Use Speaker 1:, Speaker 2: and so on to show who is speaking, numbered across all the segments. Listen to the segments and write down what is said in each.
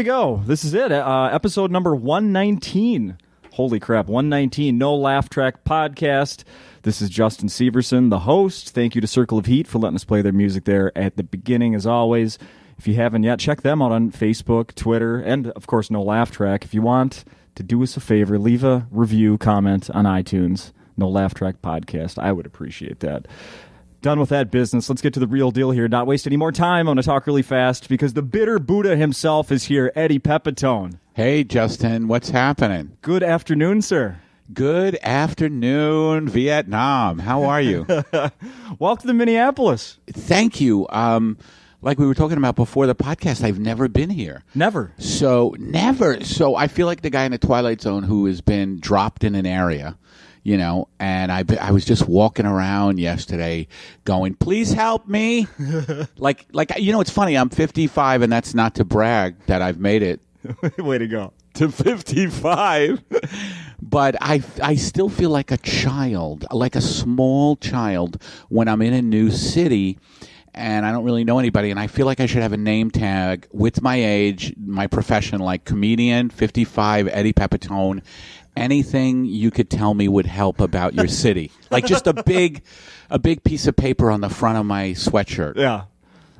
Speaker 1: we go. This is it. Episode number 119. Holy crap, 119. NoLaughTrack podcast. This is Justin Severson, the host. Thank you to Circle of Heat for letting us play their music there at the beginning, as always. If you haven't yet, check them out on Facebook, Twitter, and, of course, NoLaughTrack. If you want to do us a favor, leave a review, comment on iTunes. NoLaughTrack podcast. I would appreciate that. Done with that business. Let's get to the real deal here. Not waste any more time. I'm going to talk really fast because the bitter Buddha himself is here, Eddie Pepitone.
Speaker 2: Hey, Justin. What's happening?
Speaker 1: Good afternoon, sir.
Speaker 2: Good afternoon, Vietnam. How are you?
Speaker 1: Welcome to Minneapolis.
Speaker 2: Thank you. Like we were talking about before the podcast, I've never been here.
Speaker 1: Never.
Speaker 2: Never. So I feel like the guy in the Twilight Zone who has been dropped in an area. You know, and I was just walking around yesterday going, please help me. like, you know, it's funny. I'm 55, and that's not to brag that I've made it.
Speaker 1: Way to go.
Speaker 2: To 55. But I still feel like a child, like a small child when I'm in a new city and I don't really know anybody. And I feel like I should have a name tag with my age, my profession, like comedian, 55, Eddie Pepitone. Anything you could tell me would help about your city. Like just a big piece of paper on the front of my sweatshirt.
Speaker 1: Yeah.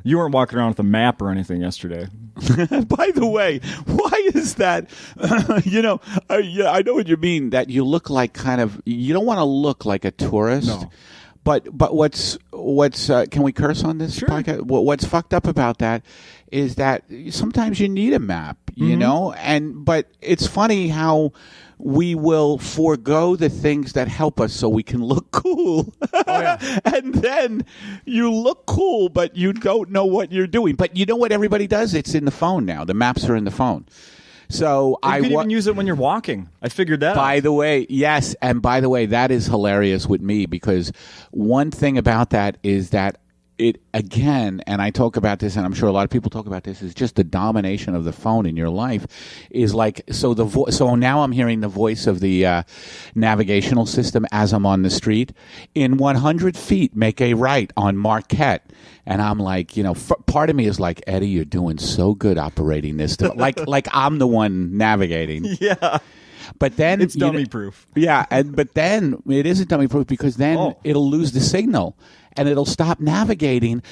Speaker 1: You weren't walking around with a map or anything yesterday.
Speaker 2: By the way, why is that? I know what you mean, that you look like you don't want to look like a tourist.
Speaker 1: No.
Speaker 2: But what's can we curse on this podcast? What's fucked up about that is that sometimes you need a map, you know? But it's funny how we will forego the things that help us so we can look cool. Oh, yeah. And then you look cool, but you don't know what you're doing. But you know what everybody does? It's in the phone now. The maps are in the phone. So
Speaker 1: you can even use it when you're walking. I figured that out.
Speaker 2: By the way, yes. And by the way, that is hilarious with me because one thing about that is that it, again, and I talk about this, and I'm sure a lot of people talk about this, is just the domination of the phone in your life is like, so now I'm hearing the voice of the navigational system as I'm on the street. In 100 feet, make a right on Marquette. And I'm like, you know, part of me is like, Eddie, you're doing so good operating this. like I'm the one navigating.
Speaker 1: Yeah.
Speaker 2: But then
Speaker 1: it's dummy proof.
Speaker 2: Yeah, but then it isn't dummy proof because then it'll lose the signal and it'll stop navigating.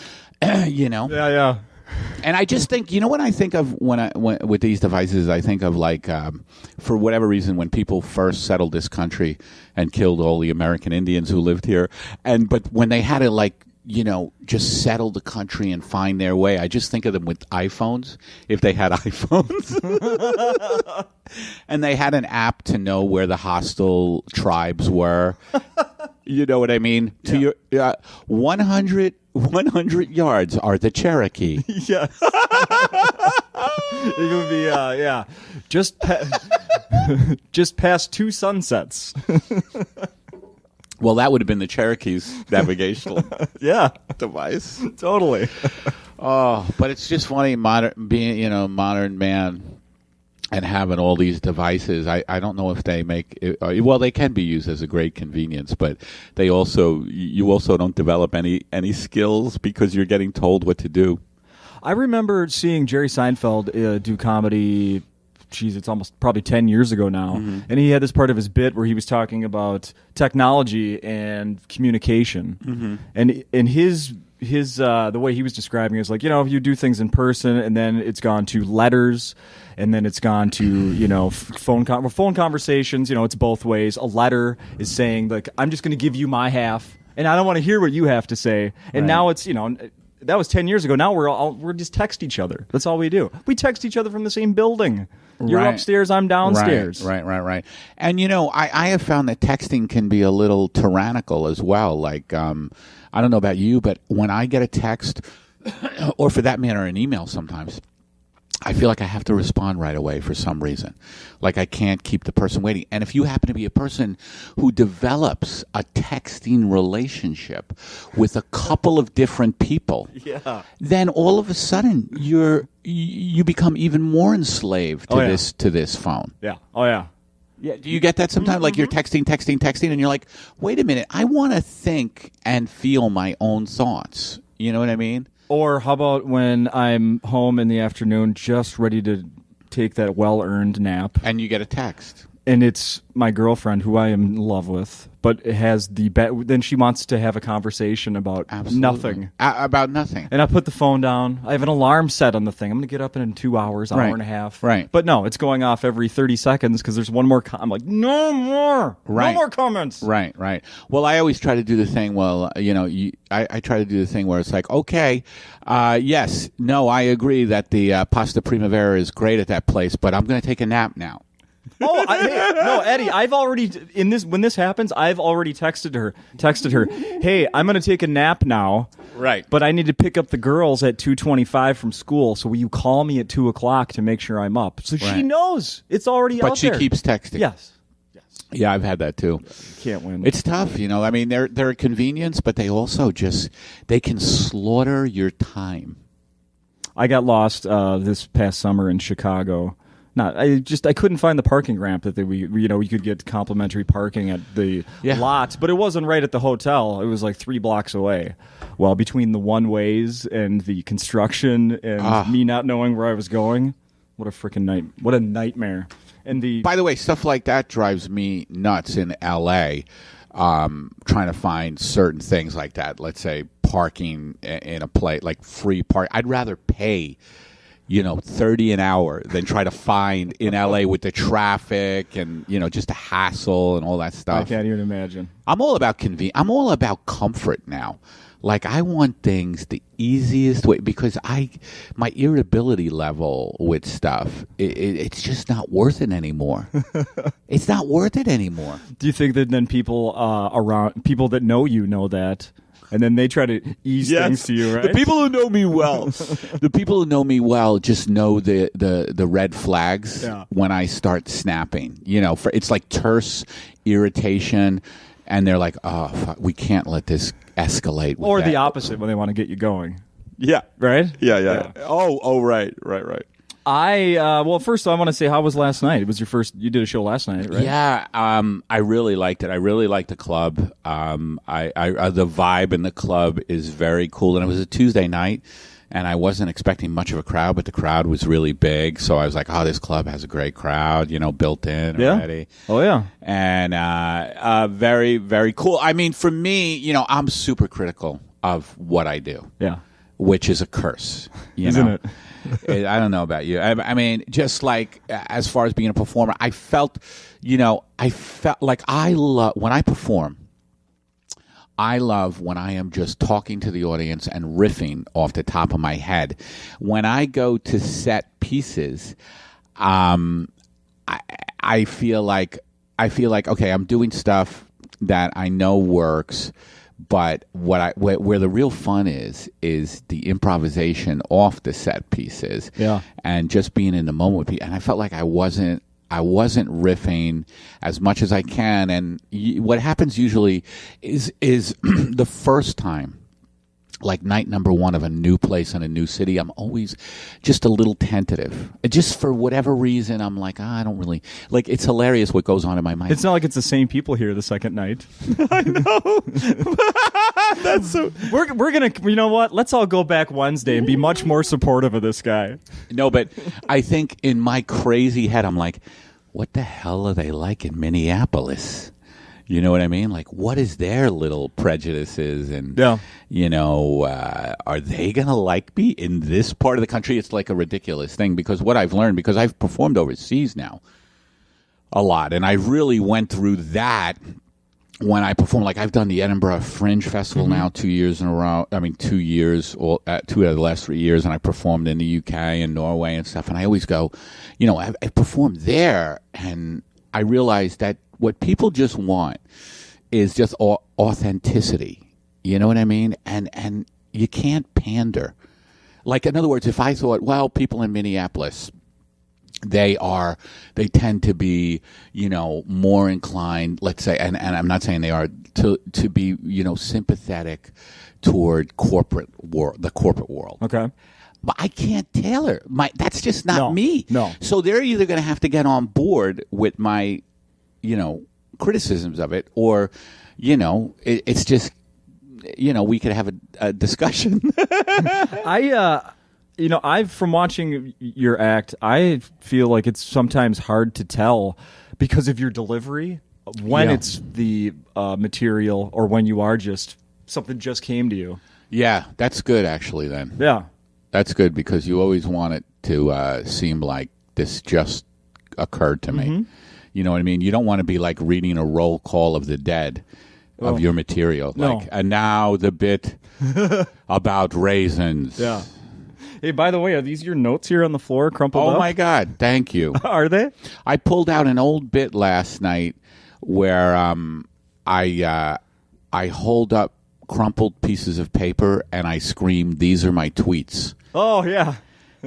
Speaker 2: You know.
Speaker 1: Yeah.
Speaker 2: And I just think, you know, what I think of when with these devices, I think of like, for whatever reason, when people first settled this country and killed all the American Indians who lived here, but when they had to like, you know, just settle the country and find their way. I just think of them with iPhones, if they had iPhones. And they had an app to know where the hostile tribes were. You know what I mean?
Speaker 1: Yeah.
Speaker 2: To your 100 yards are the Cherokee.
Speaker 1: Yes. It would be, yeah. Just past two sunsets.
Speaker 2: Well, that would have been the Cherokee's navigational device.
Speaker 1: Totally.
Speaker 2: Oh, but it's just funny being a modern man and having all these devices. I don't know if they make it, well, they can be used as a great convenience, but you also don't develop any skills because you're getting told what to do.
Speaker 1: I remember seeing Jerry Seinfeld do comedy. Geez, it's almost probably 10 years ago now. Mm-hmm. And he had this part of his bit where he was talking about technology and communication. Mm-hmm. And in his the way he was describing it is like, you know, you do things in person and then it's gone to letters and then it's gone to, you know, phone conversations, you know, it's both ways. A letter is saying like, I'm just going to give you my half and I don't want to hear what you have to say. And now it's, you know, that was 10 years ago. Now we're just text each other. That's all we do. We text each other from the same building. You're upstairs, I'm downstairs.
Speaker 2: Right. And, you know, I have found that texting can be a little tyrannical as well. Like, I don't know about you, but when I get a text, or for that matter, an email sometimes, I feel like I have to respond right away for some reason. Like I can't keep the person waiting. And if you happen to be a person who develops a texting relationship with a couple of different people, then all of a sudden you become even more enslaved to this phone.
Speaker 1: Yeah. Oh yeah.
Speaker 2: Yeah. Do you get that sometimes? Mm-hmm. Like you're texting, and you're like, wait a minute, I want to think and feel my own thoughts. You know what I mean?
Speaker 1: Or how about when I'm home in the afternoon, just ready to take that well-earned nap.
Speaker 2: And you get a text.
Speaker 1: And it's my girlfriend, who I am in love with, but it has then she wants to have a conversation about nothing.
Speaker 2: About nothing.
Speaker 1: And I put the phone down. I have an alarm set on the thing. I'm going to get up in 2 hours, hour and a half.
Speaker 2: Right.
Speaker 1: But no, it's going off every 30 seconds because there's one more. I'm like, no more.
Speaker 2: Right.
Speaker 1: No more comments.
Speaker 2: Right. Well, I always try to do the thing. Well, I try to do the thing where it's like, okay, yes, no, I agree that the Pasta Primavera is great at that place, but I'm going to take a nap now.
Speaker 1: No, Eddie, I've already when this happens, I've already texted her, hey, I'm going to take a nap now.
Speaker 2: Right.
Speaker 1: But I need to pick up the girls at 2:25 from school, so will you call me at 2:00 to make sure I'm up? So she knows it's already out there.
Speaker 2: But she keeps texting.
Speaker 1: Yes.
Speaker 2: Yeah, I've had that too.
Speaker 1: Can't win.
Speaker 2: It's tough, I mean, they're a convenience, but they also they can slaughter your time.
Speaker 1: I got lost this past summer in Chicago. I couldn't find the parking ramp that we could get complimentary parking at the lot, but it wasn't right at the hotel. It was like 3 blocks away. Well, between the one-ways and the construction and me not knowing where I was going, what a nightmare. And
Speaker 2: by the way, stuff like that drives me nuts in L.A. Trying to find certain things like that. Let's say parking in a place like free park. I'd rather pay $30 an hour than try to find in LA with the traffic and, just a hassle and all that stuff.
Speaker 1: I can't even imagine.
Speaker 2: I'm all about I'm all about comfort now. Like, I want things the easiest way because my irritability level with stuff, it's just not worth it anymore. It's not worth it anymore.
Speaker 1: Do you think that then people that know you know that? And then they try to ease things to you, right?
Speaker 2: The people who know me well, just know the red flags when I start snapping. It's like terse irritation, and they're like, "Oh, fuck, we can't let this escalate."
Speaker 1: Or the opposite, when they want to get you going.
Speaker 2: Yeah.
Speaker 1: Right.
Speaker 2: Yeah. Oh, right.
Speaker 1: Well, first I want to say, how was last night? It was your first. You did a show last night, right?
Speaker 2: Yeah, I really liked it. I really liked the club. The vibe in the club is very cool, and it was a Tuesday night, and I wasn't expecting much of a crowd, but the crowd was really big. So I was like, "Oh, this club has a great crowd, built in already."
Speaker 1: Oh yeah,
Speaker 2: and very, very cool. I mean, for me, I'm super critical of what I do.
Speaker 1: Yeah,
Speaker 2: which is a curse,
Speaker 1: isn't it?
Speaker 2: I don't know about you. I mean, just like as far as being a performer, I felt like I love when I perform. I love when I am just talking to the audience and riffing off the top of my head. When I go to set pieces, I feel like okay, I'm doing stuff that I know works. But where the real fun is the improvisation off the set pieces, and just being in the moment with people. And I felt like I wasn't riffing as much as I can. And what happens usually is the first time, like night number 1 of a new place in a new city, I'm always just a little tentative. Just for whatever reason, I'm like, I don't really like. It's hilarious what goes on in my mind.
Speaker 1: It's not like it's the same people here the second night.
Speaker 2: I know. That's so.
Speaker 1: We're gonna. You know what? Let's all go back Wednesday and be much more supportive of this guy.
Speaker 2: No, but I think in my crazy head, I'm like, what the hell are they like in Minneapolis? You know what I mean? Like, what is their little prejudices? And, are they going to like me in this part of the country? It's like a ridiculous thing because what I've learned, because I've performed overseas now a lot, and I really went through that when I perform. Like, I've done the Edinburgh Fringe Festival now 2 years in a row. I mean, 2 years, or 2 out of the last 3 years, and I performed in the UK and Norway and stuff. And I always go, I performed there, and I realized that what people just want is just authenticity. You know what I mean? And you can't pander. Like, in other words, if I thought, well, people in Minneapolis, they tend to be, more inclined, let's say, and I'm not saying they are, to be, sympathetic toward the corporate world.
Speaker 1: Okay.
Speaker 2: But I can't tailor that's just not me.
Speaker 1: No.
Speaker 2: So they're either going to have to get on board with my, criticisms of it, or, it's just, we could have a discussion.
Speaker 1: I've from watching your act, I feel like it's sometimes hard to tell because of your delivery when it's the material or when you are just something just came to you.
Speaker 2: Yeah, that's good actually. Then that's good because you always want it to seem like this just occurred to me. You know what I mean? You don't want to be like reading a roll call of the dead of your material. Like, and now the bit about raisins.
Speaker 1: Yeah. Hey, by the way, are these your notes here on the floor crumpled up?
Speaker 2: Oh, my God. Thank you.
Speaker 1: Are they?
Speaker 2: I pulled out an old bit last night where I hold up crumpled pieces of paper and I scream, "These are my tweets."
Speaker 1: Oh, yeah.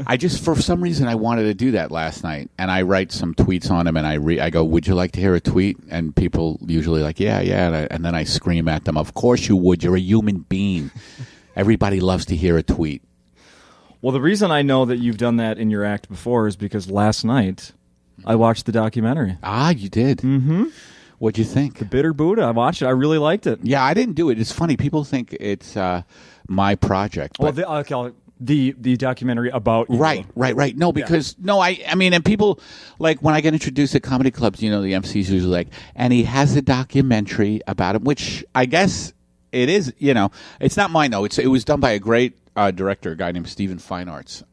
Speaker 2: I just, for some reason, I wanted to do that last night, and I write some tweets on them, and I go, "Would you like to hear a tweet?" And people usually like, "Yeah, yeah," and then I scream at them, "Of course you would. You're a human being. Everybody loves to hear a tweet."
Speaker 1: Well, the reason I know that you've done that in your act before is because last night I watched the documentary.
Speaker 2: Ah, you did?
Speaker 1: Mm-hmm.
Speaker 2: What'd you think?
Speaker 1: The Bitter Buddha. I watched it. I really liked it.
Speaker 2: Yeah, I didn't do it. It's funny. People think it's my project.
Speaker 1: Well, the documentary about you.
Speaker 2: Right. No, because I mean, and people like when I get introduced at comedy clubs, the MC's usually like, and he has a documentary about him, which I guess it is. It's not mine though. It was done by a great director, a guy named Stephen Fine Arts,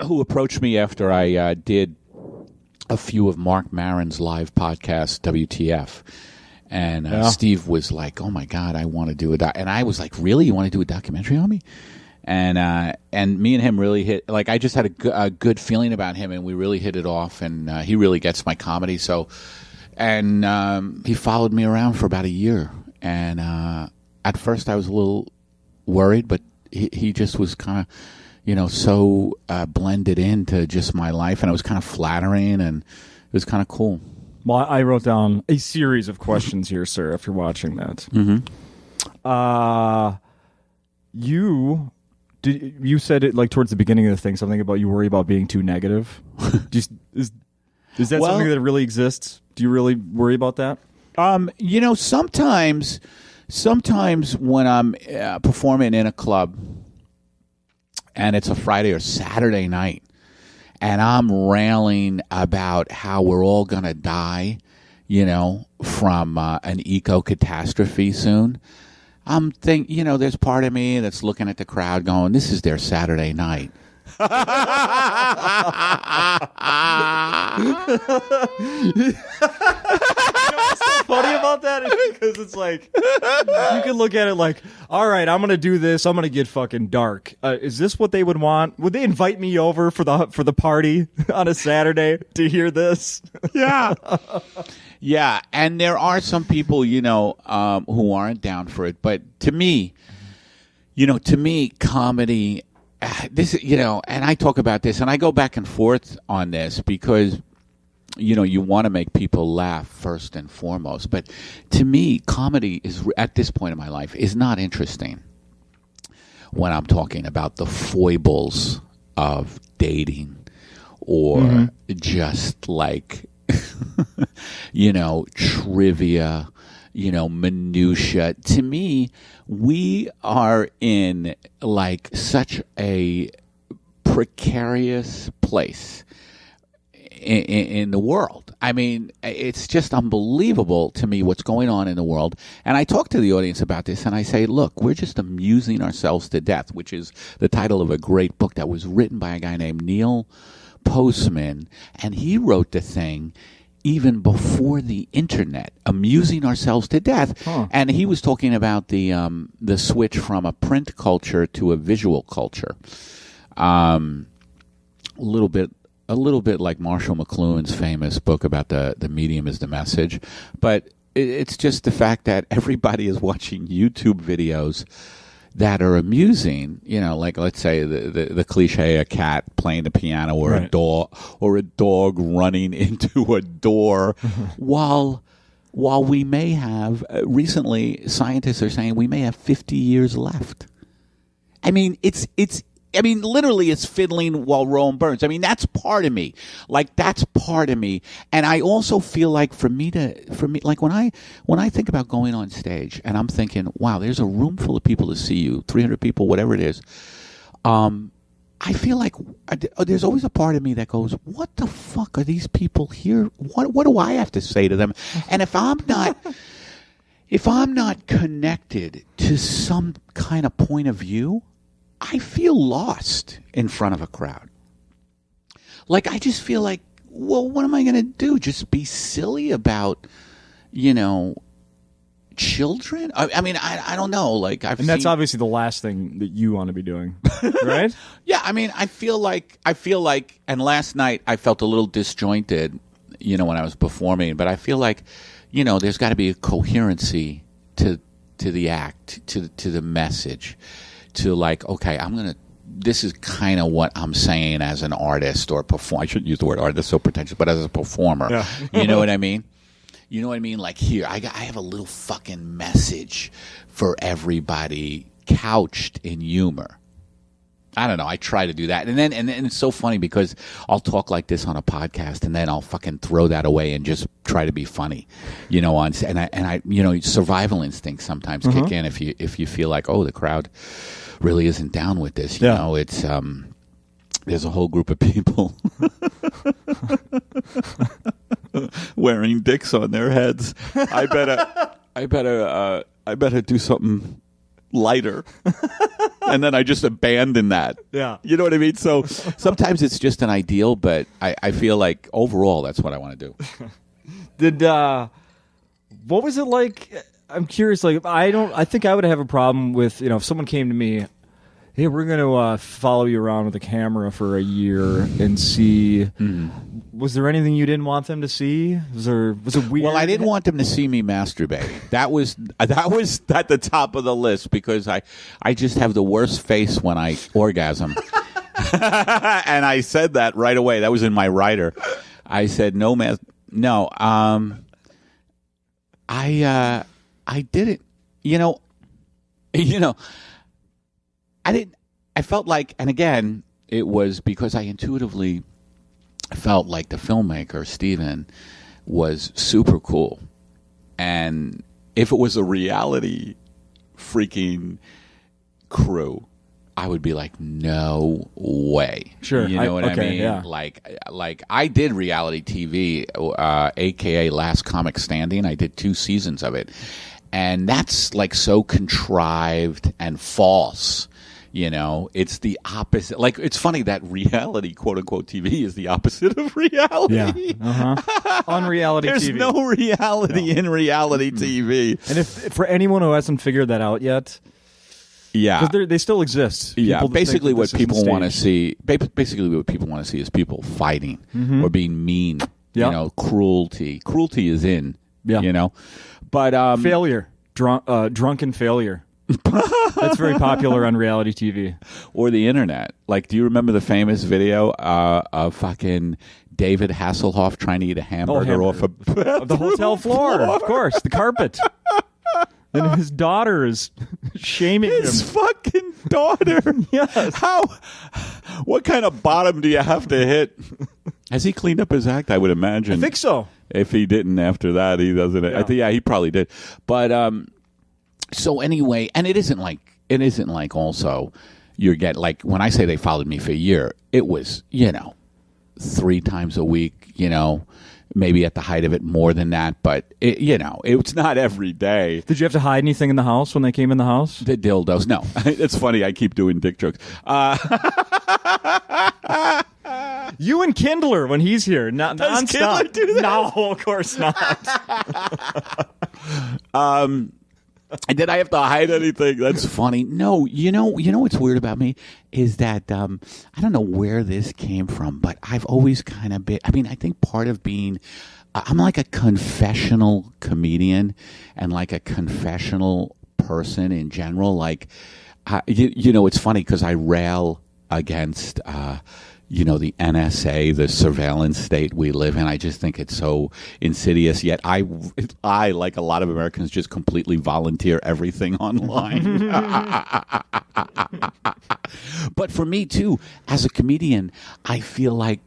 Speaker 2: who approached me after I did a few of Mark Maron's live podcasts, WTF. And Steve was like, "Oh my God, I want to do a and I was like, "Really? You want to do a documentary on me?" And me and him really hit. Like, I just had a good feeling about him, and we really hit it off. And he really gets my comedy. So, and he followed me around for about a year. And at first, I was a little worried, but he just was kind of, so blended into just my life, and it was kind of flattering, and it was kind of cool.
Speaker 1: Well, I wrote down a series of questions here, sir, if you're watching that. You said it like towards the beginning of the thing, something about you worry about being too negative. Is that something that really exists? Do you really worry about that?
Speaker 2: Sometimes when I'm performing in a club and it's a Friday or Saturday night, and I'm railing about how we're all going to die, from an eco-catastrophe soon, I'm thinking, there's part of me that's looking at the crowd going, this is their Saturday night.
Speaker 1: What's so funny about that is because it's like you can look at it like, all right, I'm gonna do this. I'm gonna get fucking dark. Is this what they would want? Would they invite me over for the party on a Saturday to hear this?
Speaker 2: Yeah, yeah. And there are some people, who aren't down for it. But to me, comedy. This, and I talk about this, and I go back and forth on this because, you want to make people laugh first and foremost. But to me, comedy is, at this point in my life, is not interesting when I'm talking about the foibles of dating or just like, trivia, minutia. To me, we are in like such a precarious place in the world. I mean, it's just unbelievable to me what's going on in the world. And I talk to the audience about this, and I say, look, we're just amusing ourselves to death, which is the title of a great book that was written by a guy named Neil Postman, and he wrote the thing even before the internet, amusing ourselves to death. And he was talking about the switch from a print culture to a visual culture. A little bit like Marshall McLuhan's famous book about the medium is the message. But it's just the fact that everybody is watching YouTube videos that are amusing, like let's say the cliche, a cat playing the piano or a dog running into a door, while we may have recently, scientists are saying we may have 50 years left. I mean, literally it's fiddling while Rome burns. I mean, that's part of me. And I also feel like for me, like when I think about going on stage and I'm thinking, wow, there's a room full of people to see you, 300 people, whatever it is. I feel like there's always a part of me that goes, what the fuck are these people here? What do I have to say to them? And if I'm not connected to some kind of point of view, I feel lost in front of a crowd. Like, I just feel like, well, what am I going to do? Just be silly about, children? I mean, I don't know. Like,
Speaker 1: that's obviously the last thing that you want to be doing, right?
Speaker 2: Yeah, I mean, I feel like, and last night I felt a little disjointed, when I was performing, but I feel like, there's got to be a coherency to the act, to the message, to like, okay, this is kind of what I'm saying as an artist or performer. I shouldn't use the word artist, so pretentious, but as a performer,
Speaker 1: yeah.
Speaker 2: You know what I mean? You know what I mean? Like, here, I have a little fucking message for everybody couched in humor. I don't know. I try to do that. And then it's so funny because I'll talk like this on a podcast and then I'll fucking throw that away and just try to be funny, and I survival instincts sometimes kick in if you feel like, oh, the crowd really isn't down with this. You know, it's there's a whole group of people wearing dicks on their heads. I better do something lighter. And then I just abandon that.
Speaker 1: Yeah.
Speaker 2: You know what I mean? So sometimes it's just an ideal, but I feel like overall that's what I want to do.
Speaker 1: What was it like? I'm curious. Like, I think I would have a problem with, if someone came to me, hey, we're going to follow you around with a camera for a year and see. Mm-hmm. Was there anything you didn't want them to see? Was it weird?
Speaker 2: Well, I didn't want them to see me masturbate. That was at the top of the list because I just have the worst face when I orgasm. And I said that right away. That was in my writer. I said no. I didn't. I didn't. I felt like, and again, it was because I intuitively felt like the filmmaker, Steven, was super cool. And if it was a reality freaking crew, I would be like, no way.
Speaker 1: Sure.
Speaker 2: You know what I mean?
Speaker 1: Yeah.
Speaker 2: Like I did reality TV, AKA Last Comic Standing. I did 2 seasons of it. And that's like so contrived and false. It's the opposite. Like, it's funny that reality, quote unquote, TV is the opposite of reality.
Speaker 1: Yeah. On reality
Speaker 2: There's
Speaker 1: TV.
Speaker 2: There's no reality in reality TV.
Speaker 1: And if for anyone who hasn't figured that out yet, because they still exist.
Speaker 2: Basically what people want to see. Basically, what people want to see is people fighting or being mean.
Speaker 1: Yeah.
Speaker 2: Cruelty. Cruelty is in.
Speaker 1: Yeah.
Speaker 2: But
Speaker 1: failure, drunken failure. That's very popular on reality TV
Speaker 2: or the internet. Like, do you remember the famous video of fucking David Hasselhoff trying to eat a hamburger off
Speaker 1: the hotel floor? Of course, the carpet. And his daughter is shaming him.
Speaker 2: His fucking daughter.
Speaker 1: Yes.
Speaker 2: What kind of bottom do you have to hit? Has he cleaned up his act? I would imagine.
Speaker 1: I think so.
Speaker 2: If he didn't after that, he doesn't. Yeah. I think, he probably did. But so anyway, and it isn't like also you get like when I say they followed me for a year, it was 3 times a week, maybe at the height of it more than that, but it's not every day.
Speaker 1: Did you have to hide anything in the house when they came in the house?
Speaker 2: The dildos, no. It's funny. I keep doing dick jokes.
Speaker 1: You and Kindler when he's here, not
Speaker 2: Does
Speaker 1: nonstop.
Speaker 2: Kindler do that?
Speaker 1: No, of course not.
Speaker 2: And then I have to hide anything. That's funny. No, you know what's weird about me is that I don't know where this came from, but I've always kind of been. I mean, I think part of being, I'm like a confessional comedian and like a confessional person in general. Like, it's funny because I rail against. The NSA, the surveillance state we live in. I just think it's so insidious. Yet I, like a lot of Americans, just completely volunteer everything online. But for me, too, as a comedian, I feel like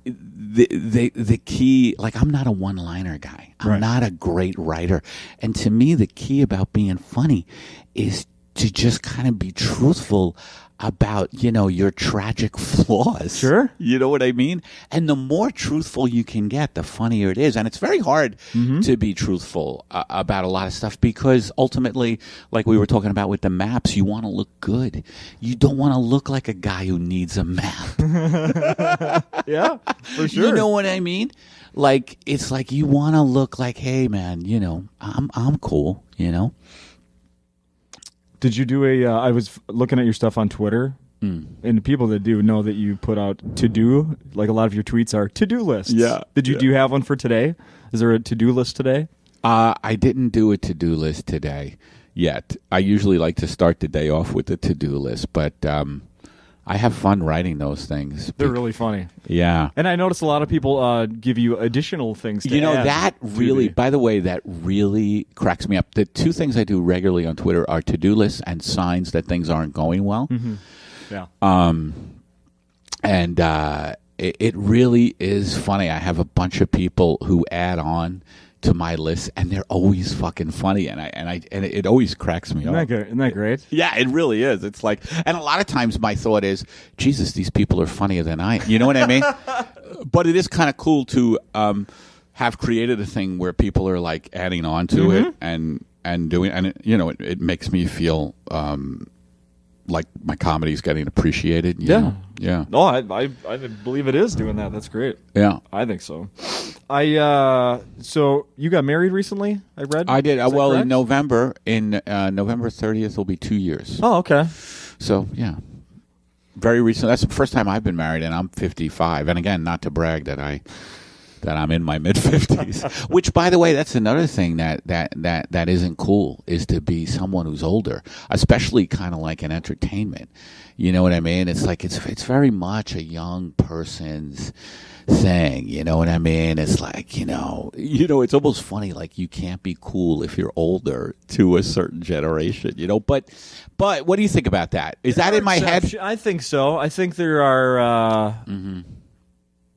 Speaker 2: the key, like I'm not a one-liner guy. I'm not a great writer. And to me, the key about being funny is to just kind of be truthful about, your tragic flaws.
Speaker 1: Sure.
Speaker 2: You know what I mean? And the more truthful you can get, the funnier it is. And it's very hard to be truthful about a lot of stuff because ultimately, like we were talking about with the maps, you want to look good. You don't want to look like a guy who needs a map.
Speaker 1: Yeah, for sure.
Speaker 2: You know what I mean? Like, it's like you want to look like, hey, man, I'm cool,
Speaker 1: Did you do I was looking at your stuff on Twitter, and people that do know that you put out to-do, like a lot of your tweets are to-do lists.
Speaker 2: Yeah.
Speaker 1: Do you have one for today? Is there a to-do list today?
Speaker 2: I didn't do a to-do list today yet. I usually like to start the day off with a to-do list, but I have fun writing those things.
Speaker 1: They're really funny.
Speaker 2: Yeah.
Speaker 1: And I notice a lot of people give you additional things to add.
Speaker 2: That really, by the way, that really cracks me up. The two things I do regularly on Twitter are to-do lists and signs that things aren't going well.
Speaker 1: Mm-hmm. Yeah.
Speaker 2: And it really is funny. I have a bunch of people who add on to my list, and they're always fucking funny, and it always cracks me up.
Speaker 1: Isn't that great?
Speaker 2: Yeah, it really is. It's like, and a lot of times my thought is, Jesus, these people are funnier than I am. You know what I mean? But it is kind of cool to have created a thing where people are like adding on to it and doing, and it makes me feel like my comedy is getting appreciated. You know? Yeah.
Speaker 1: No, I believe it is doing that. That's great.
Speaker 2: Yeah,
Speaker 1: I think so. So you got married recently? I read.
Speaker 2: I did. Well,
Speaker 1: correct?
Speaker 2: in November 30th will be 2 years.
Speaker 1: Oh, okay.
Speaker 2: So yeah, very recent. That's the first time I've been married, and I'm 55. And again, not to brag that I'm in my mid-50s. Which, by the way, that's another thing that isn't cool, is to be someone who's older, especially kind of like in entertainment. You know what I mean? It's like it's very much a young person's thing. You know what I mean? It's like, it's almost funny. Like, you can't be cool if you're older to a certain generation. But what do you think about that? Is that in my head?
Speaker 1: I think so. I think there are.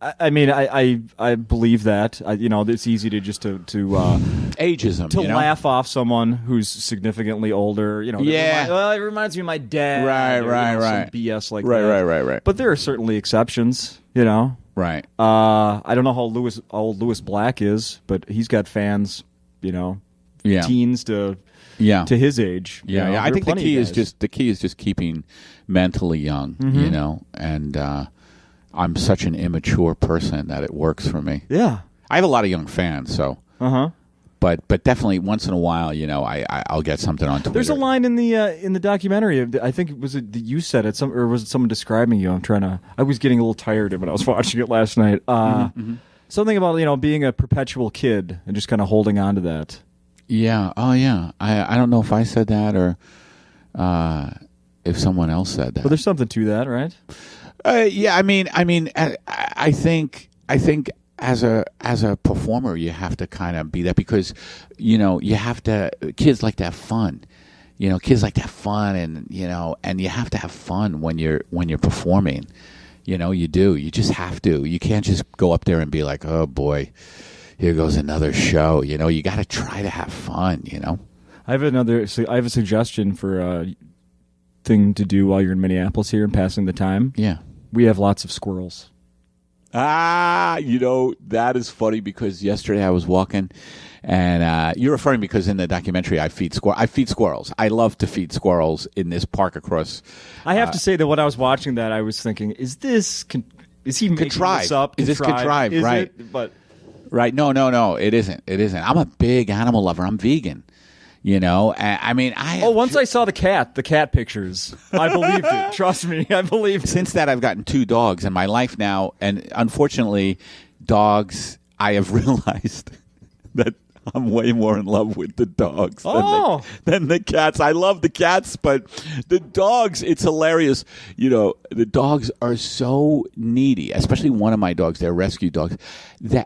Speaker 1: I mean, I believe that. It's easy to just to
Speaker 2: ageism,
Speaker 1: to laugh off someone who's significantly older.
Speaker 2: Yeah.
Speaker 1: It reminds me of my dad.
Speaker 2: Right.
Speaker 1: Some BS like
Speaker 2: that.
Speaker 1: Right. But there are certainly exceptions.
Speaker 2: Right.
Speaker 1: I don't know how old Lewis Black is, but he's got fans. Teens to his age.
Speaker 2: Yeah. I think the key is just keeping mentally young. And. I'm such an immature person that it works for me.
Speaker 1: Yeah.
Speaker 2: I have a lot of young fans, so. But definitely once in a while, I'll get something on Twitter.
Speaker 1: There's a line in the documentary. I think was it that you said it, or was it someone describing you? I was getting a little tired when I was watching it last night. Something about being a perpetual kid and just kind of holding on to that.
Speaker 2: Yeah. Oh yeah. I don't know if I said that or if someone else said that.
Speaker 1: But there's something to that, right?
Speaker 2: Yeah, I mean, I think as a performer, you have to kind of be that because, you have to. Kids like to have fun, Kids like to have fun, and you have to have fun when you're performing. You do. You just have to. You can't just go up there and be like, oh boy, here goes another show. You got to try to have fun.
Speaker 1: I have a suggestion for a thing to do while you're in Minneapolis here and passing the time.
Speaker 2: Yeah.
Speaker 1: We have lots of squirrels.
Speaker 2: That is funny because yesterday I was walking, and you're referring because in the documentary I feed squirrels. I love to feed squirrels in this park across.
Speaker 1: I have to say that when I was watching that, I was thinking, is he making this up?
Speaker 2: Is this contrived?
Speaker 1: Is
Speaker 2: right.
Speaker 1: It? But
Speaker 2: right. No, it isn't. I'm a big animal lover. I'm vegan.
Speaker 1: Once I saw the cat pictures, I believed it. Trust me, I believed it.
Speaker 2: Since that, I've gotten 2 dogs in my life now, and unfortunately, dogs, I have realized that I'm way more in love with the dogs than the cats. I love the cats, but the dogs, it's hilarious. The dogs are so needy, especially one of my dogs, they're rescue dogs,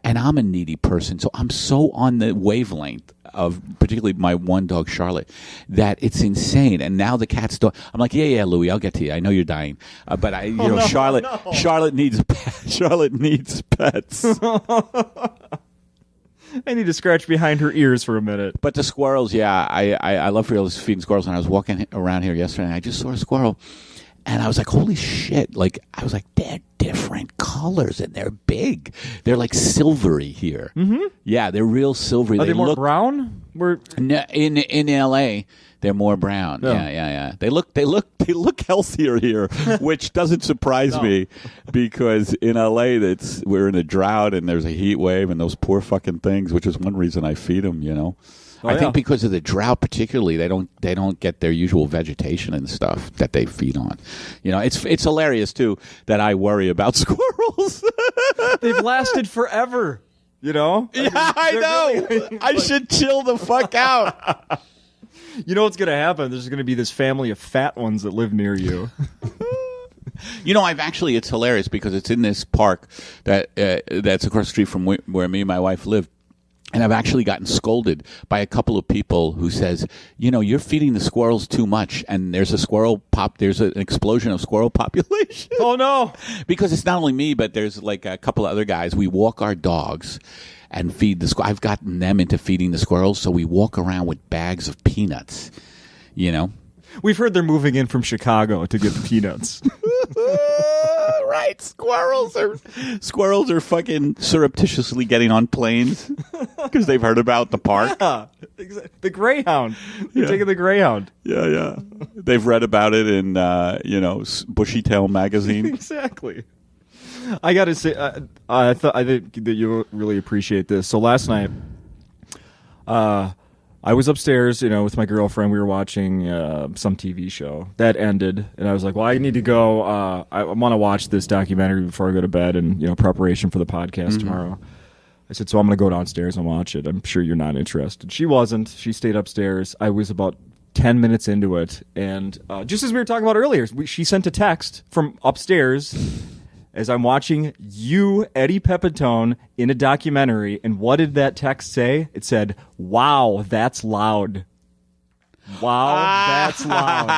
Speaker 2: and I'm a needy person, so I'm so on the wavelength of particularly my one dog, Charlotte, that it's insane. And now the cats don't. I'm like, yeah, Louie, I'll get to you. I know you're dying, but Charlotte needs Charlotte needs pets.
Speaker 1: I need to scratch behind her ears for a minute.
Speaker 2: But the squirrels, yeah, I love feeding squirrels. And I was walking around here yesterday, and I just saw a squirrel, And I was like, holy shit. Like, I was like, they're different colors and they're big. They're like silvery here.
Speaker 1: Mm-hmm.
Speaker 2: Yeah, they're real silvery.
Speaker 1: Are they more brown?
Speaker 2: In LA, they're more brown.
Speaker 1: Oh.
Speaker 2: Yeah. They look healthier here, which doesn't surprise me because in LA we're in a drought and there's a heat wave and those poor fucking things, which is one reason I feed them, you know. I think because of the drought, particularly, they don't get their usual vegetation and stuff that they feed on. You know, it's hilarious too that I worry about squirrels.
Speaker 1: They've lasted forever. You know?
Speaker 2: Yeah, I know. Really, I should chill the fuck out.
Speaker 1: You know what's going to happen? There's going to be this family of fat ones that live near you.
Speaker 2: You know, it's hilarious because it's in this park that's across the street from where me and my wife live. And I've actually gotten scolded by a couple of people who says, you know, you're feeding the squirrels too much, and there's an explosion of squirrel population.
Speaker 1: Oh no!
Speaker 2: Because it's not only me, but there's like a couple of other guys. We walk our dogs and feed the squirrels. I've gotten them into feeding the squirrels, so we walk around with bags of peanuts. You know,
Speaker 1: we've heard they're moving in from Chicago to get the peanuts.
Speaker 2: Right, squirrels are fucking surreptitiously getting on planes because they've heard about the park.
Speaker 1: Yeah, the Greyhound. They're taking the Greyhound.
Speaker 2: Yeah. They've read about it in Bushy Tail magazine.
Speaker 1: Exactly. I got to say, I think that you'll really appreciate this. So last night, I was upstairs, with my girlfriend. We were watching some TV show that ended, and I was like, "Well, I need to go. I want to watch this documentary before I go to bed, and preparation for the podcast tomorrow." I said, "So I'm going to go downstairs and watch it. I'm sure you're not interested." She wasn't. She stayed upstairs. I was about 10 minutes into it, and just as we were talking about earlier, she sent a text from upstairs. As I'm watching you, Eddie Pepitone, in a documentary, and what did that text say? It said, "Wow, that's loud." Wow, that's loud.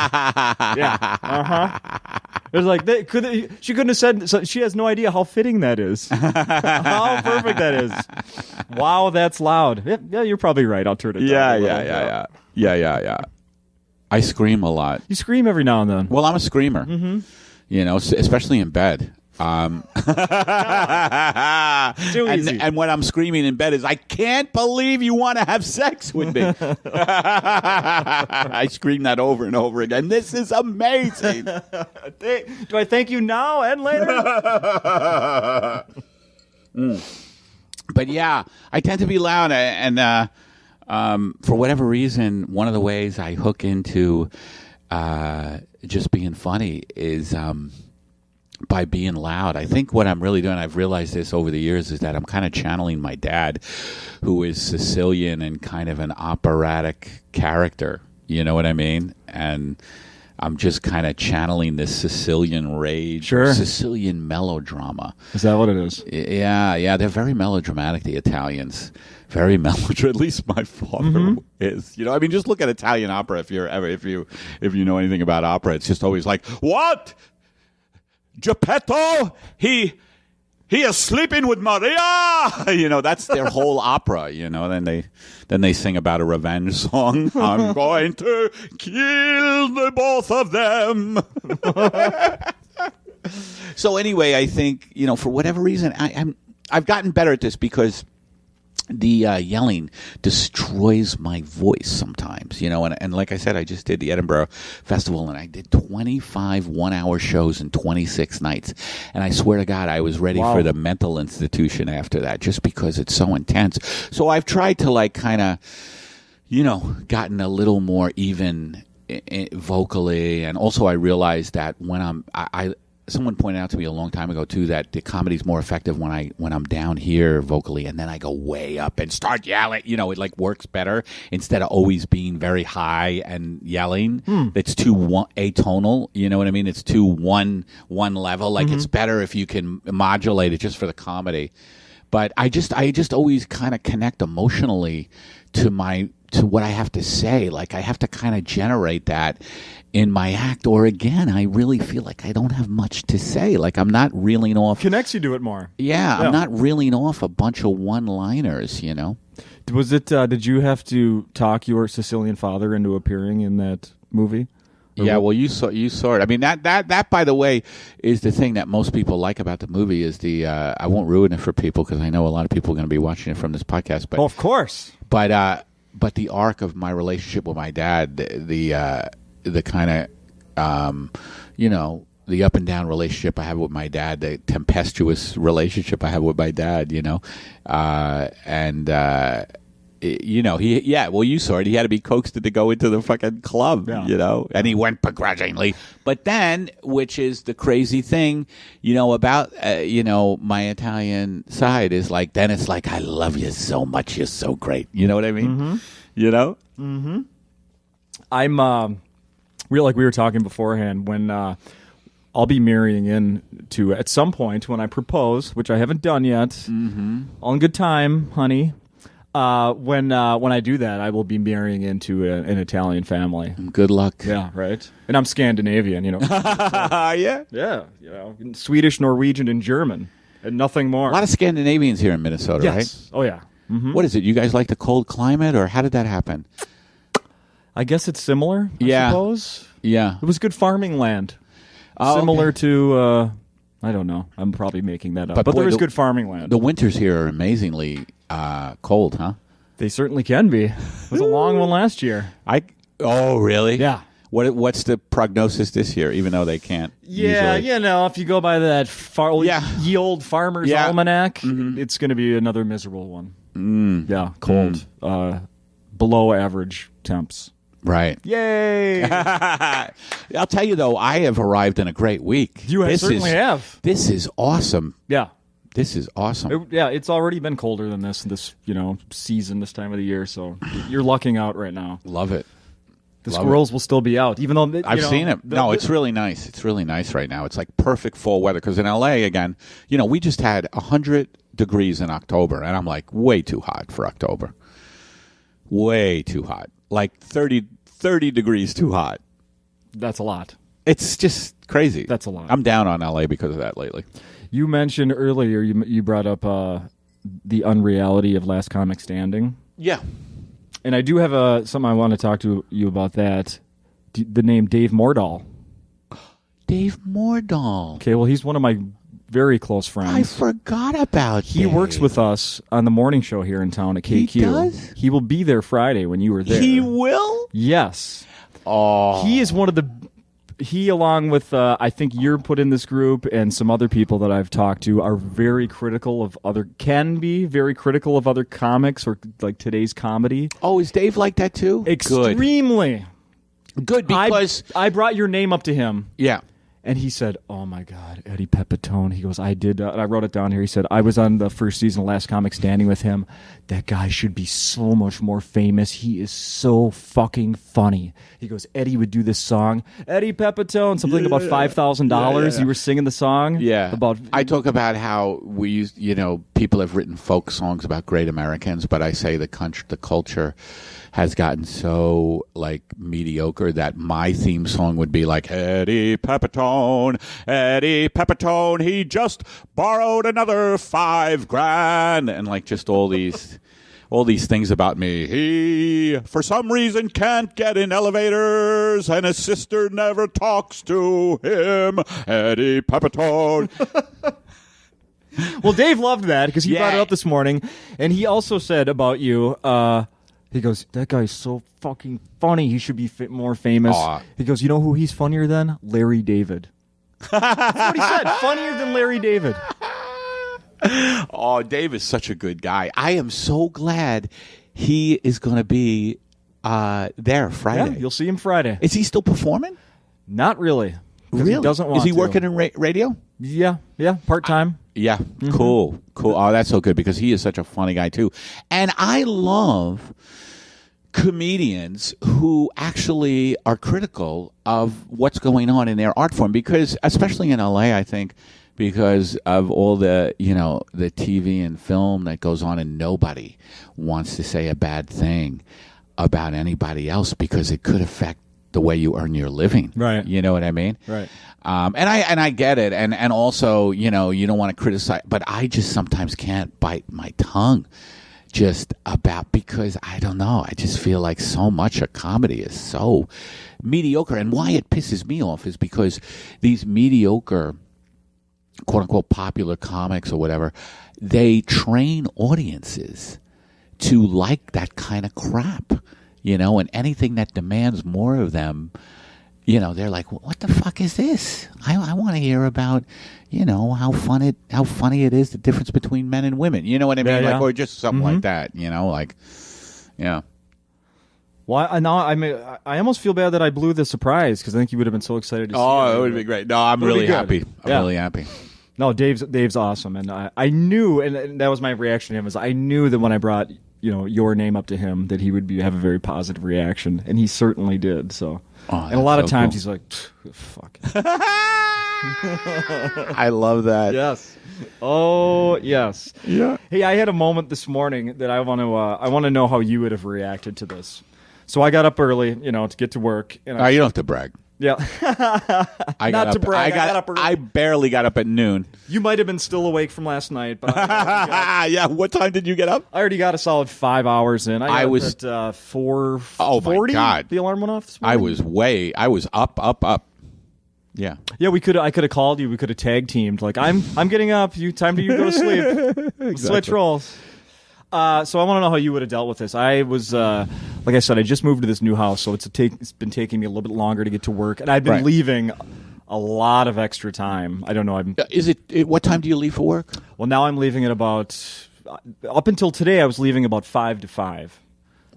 Speaker 1: Yeah. It was like she couldn't have said. So she has no idea how fitting that is. How perfect that is. Wow, that's loud. Yeah, you're probably right. I'll turn it down.
Speaker 2: Yeah. I scream a lot.
Speaker 1: You scream every now and then.
Speaker 2: Well, I'm a screamer.
Speaker 1: Mm-hmm.
Speaker 2: Especially in bed.
Speaker 1: Too easy.
Speaker 2: And when I'm screaming in bed is, I can't believe you want to have sex with me. I scream that over and over again. This is amazing.
Speaker 1: Do I thank you now and later?
Speaker 2: But yeah, I tend to be loud, and for whatever reason, one of the ways I hook into just being funny is by being loud. I think what I'm really doing, I've realized this over the years, is that I'm kind of channeling my dad, who is Sicilian and kind of an operatic character. You know what I mean? And I'm just kind of channeling this Sicilian rage, Sicilian melodrama.
Speaker 1: Is that what it is?
Speaker 2: Yeah. They're very melodramatic, the Italians. Very melodramatic. At least my father is. Just look at Italian opera. If you know anything about opera, it's just always like, what? Geppetto, he is sleeping with Maria. That's their whole opera. Then they sing about a revenge song. I'm going to kill the both of them. So anyway, I think for whatever reason, I've gotten better at this because the yelling destroys my voice sometimes, and like I said, I just did the Edinburgh Festival, and I did 25 one-hour shows in 26 nights, and I swear to God, I was ready for the mental institution after that, just because it's so intense. So I've tried to kind of, gotten a little more even vocally, and also I realized that when someone pointed out to me a long time ago too that the comedy's more effective when I'm down here vocally, and then I go way up and start yelling. It works better instead of always being very high and yelling. It's too atonal. You know what I mean? It's too one level. It's better if you can modulate it just for the comedy. But I just always kind of connect emotionally to what I have to say. I have to kind of generate that in my act, or again, I really feel like I don't have much to say. I'm not reeling off.
Speaker 1: Connects you to it more.
Speaker 2: Yeah, I'm not reeling off a bunch of one-liners,
Speaker 1: Was it, did you have to talk your Sicilian father into appearing in that movie?
Speaker 2: Yeah, well, you saw it. I mean, that by the way is the thing that most people like about the movie is the. I won't ruin it for people because I know a lot of people are going to be watching it from this podcast. But
Speaker 1: of course.
Speaker 2: But the arc of my relationship with my dad, the kind of the up and down relationship I have with my dad, the tempestuous relationship I have with my dad, you saw it. He had to be coaxed to go into the fucking club, and he went begrudgingly. But then, which is the crazy thing, about my Italian side is like, then it's like, I love you so much, you're so great. You know what I mean?
Speaker 1: Mm-hmm. I'm real like we were talking beforehand when. I'll be marrying into at some point when I propose, which I haven't done yet. Mm-hmm. All in good time, honey. When I do that, I will be marrying into an Italian family.
Speaker 2: Good luck.
Speaker 1: Yeah, right. And I'm Scandinavian,
Speaker 2: Yeah.
Speaker 1: Yeah, Swedish, Norwegian, and German, and nothing more.
Speaker 2: A lot of Scandinavians here in Minnesota, right?
Speaker 1: Oh yeah. Mm-hmm.
Speaker 2: What is it? You guys like the cold climate, or how did that happen?
Speaker 1: I guess it's similar. I suppose.
Speaker 2: Yeah.
Speaker 1: It was good farming land. Similar to, I don't know. I'm probably making that up. But there is good farming land.
Speaker 2: The winters here are amazingly cold, huh?
Speaker 1: They certainly can be. It was a long one last year.
Speaker 2: Oh, really?
Speaker 1: Yeah.
Speaker 2: What's the prognosis this year, even though they can't
Speaker 1: usually? If you go by that ye old Farmer's Almanac, it's going to be another miserable one.
Speaker 2: Mm.
Speaker 1: Yeah, cold. Below average temps.
Speaker 2: Right.
Speaker 1: Yay!
Speaker 2: I'll tell you, though, I have arrived in a great week.
Speaker 1: You certainly have.
Speaker 2: This is awesome.
Speaker 1: Yeah.
Speaker 2: This is awesome.
Speaker 1: It's already been colder than this season, this time of the year, so you're lucking out right now.
Speaker 2: Love it.
Speaker 1: The squirrels will still be out, even though...
Speaker 2: I've seen it. No, it's really nice. It's really nice right now. It's like perfect fall weather, because in L.A., again, we just had 100 degrees in October, and I'm like, way too hot for October. Way too hot. Like 30 degrees too hot.
Speaker 1: That's a lot.
Speaker 2: It's just crazy.
Speaker 1: That's a lot.
Speaker 2: I'm down on LA because of that lately.
Speaker 1: You mentioned earlier, you brought up the unreality of Last Comic Standing.
Speaker 2: Yeah.
Speaker 1: And I do have something I want to talk to you about that. The name Dave Mordahl.
Speaker 2: Dave Mordahl.
Speaker 1: Okay, well, he's one of my very close friends.
Speaker 2: I forgot about
Speaker 1: He works with us on the morning show here in town at KQ.
Speaker 2: He does?
Speaker 1: He will be there Friday when you were there.
Speaker 2: He will?
Speaker 1: Yes.
Speaker 2: Oh.
Speaker 1: He is one of the... He, along with, I think you're put in this group and some other people that I've talked to, are very critical of can be very critical of other comics or like today's comedy.
Speaker 2: Oh, is Dave like that too?
Speaker 1: Extremely.
Speaker 2: Good, because...
Speaker 1: I brought your name up to him.
Speaker 2: Yeah.
Speaker 1: And he said, "Oh my God, Eddie Pepitone." He goes, "I did." And I wrote it down here. He said, "I was on the first season of Last Comic Standing with him. That guy should be so much more famous. He is so fucking funny." He goes, "Eddie would do this song, Eddie Pepitone, something about $5,000. You were singing the song.
Speaker 2: Yeah.
Speaker 1: About
Speaker 2: I talk about how we used, people have written folk songs about great Americans, but I say the culture has gotten so mediocre that my theme song would be like Eddie Pepitone, he just borrowed another $5,000, and just all these things about me. He, for some reason, can't get in elevators, and his sister never talks to him. Eddie Pepitone.
Speaker 1: Well, Dave loved that because he brought it up this morning, and he also said about you. He goes, "That guy's so fucking funny. He should be more famous." He goes, "You know who he's funnier than? Larry David." That's what he said. Funnier than Larry David.
Speaker 2: Oh, Dave is such a good guy. I am so glad he is going to be there Friday.
Speaker 1: Yeah, you'll see him Friday.
Speaker 2: Is he still performing?
Speaker 1: Not really.
Speaker 2: Really?
Speaker 1: He doesn't want to.
Speaker 2: Is he working in radio?
Speaker 1: Yeah, part-time.
Speaker 2: Yeah, cool. Oh, that's so good because he is such a funny guy too. And I love comedians who actually are critical of what's going on in their art form, because especially in LA, I think, because of all the the TV and film that goes on, and nobody wants to say a bad thing about anybody else because it could affect the way you earn your living.
Speaker 1: Right.
Speaker 2: You know what I mean?
Speaker 1: Right.
Speaker 2: And I get it, and also you don't want to criticize, but I just sometimes can't bite my tongue just about, because I don't know, I just feel like so much of comedy is so mediocre. And why it pisses me off is because these mediocre, quote unquote, popular comics or whatever, they train audiences to like that kind of crap, and anything that demands more of them, they're like, what the fuck is this? I want to hear about, how funny it is, the difference between men and women. You know what I mean?
Speaker 1: Yeah.
Speaker 2: Or just something like that, yeah.
Speaker 1: Well, I almost feel bad that I blew the surprise because I think you would have been so excited to see it.
Speaker 2: Oh, it would be great. No, I'm really happy. I'm really happy.
Speaker 1: No, Dave's awesome, and I knew, and that was my reaction to him, is I knew that when I brought your name up to him that he would have a very positive reaction, and he certainly did. So, and a lot of times he's like, "Fuck."
Speaker 2: I love that.
Speaker 1: Yes. Oh yes.
Speaker 2: Yeah.
Speaker 1: Hey, I had a moment this morning that I want to know how you would have reacted to this. So I got up early, to get to work. And
Speaker 2: you don't have to brag.
Speaker 1: Yeah.
Speaker 2: I got up early. I barely got up at noon.
Speaker 1: You might have been still awake from last night, but
Speaker 2: yeah. What time did you get up?
Speaker 1: I already got a solid 5 hours in. I was at 4:40.
Speaker 2: Oh my God!
Speaker 1: The alarm went off this morning.
Speaker 2: I was up. Yeah.
Speaker 1: Yeah, I could have called you. We could have tag teamed. Like, I'm getting up. Time to go to sleep. Exactly. Switch roles. So I want to know how you would have dealt with this. I was, like I said, I just moved to this new house, so it's been taking me a little bit longer to get to work, and I've been leaving a lot of extra time. I don't know.
Speaker 2: What time do you leave for work?
Speaker 1: Well, now I'm leaving at about, up until today, I was leaving about 5 to 5.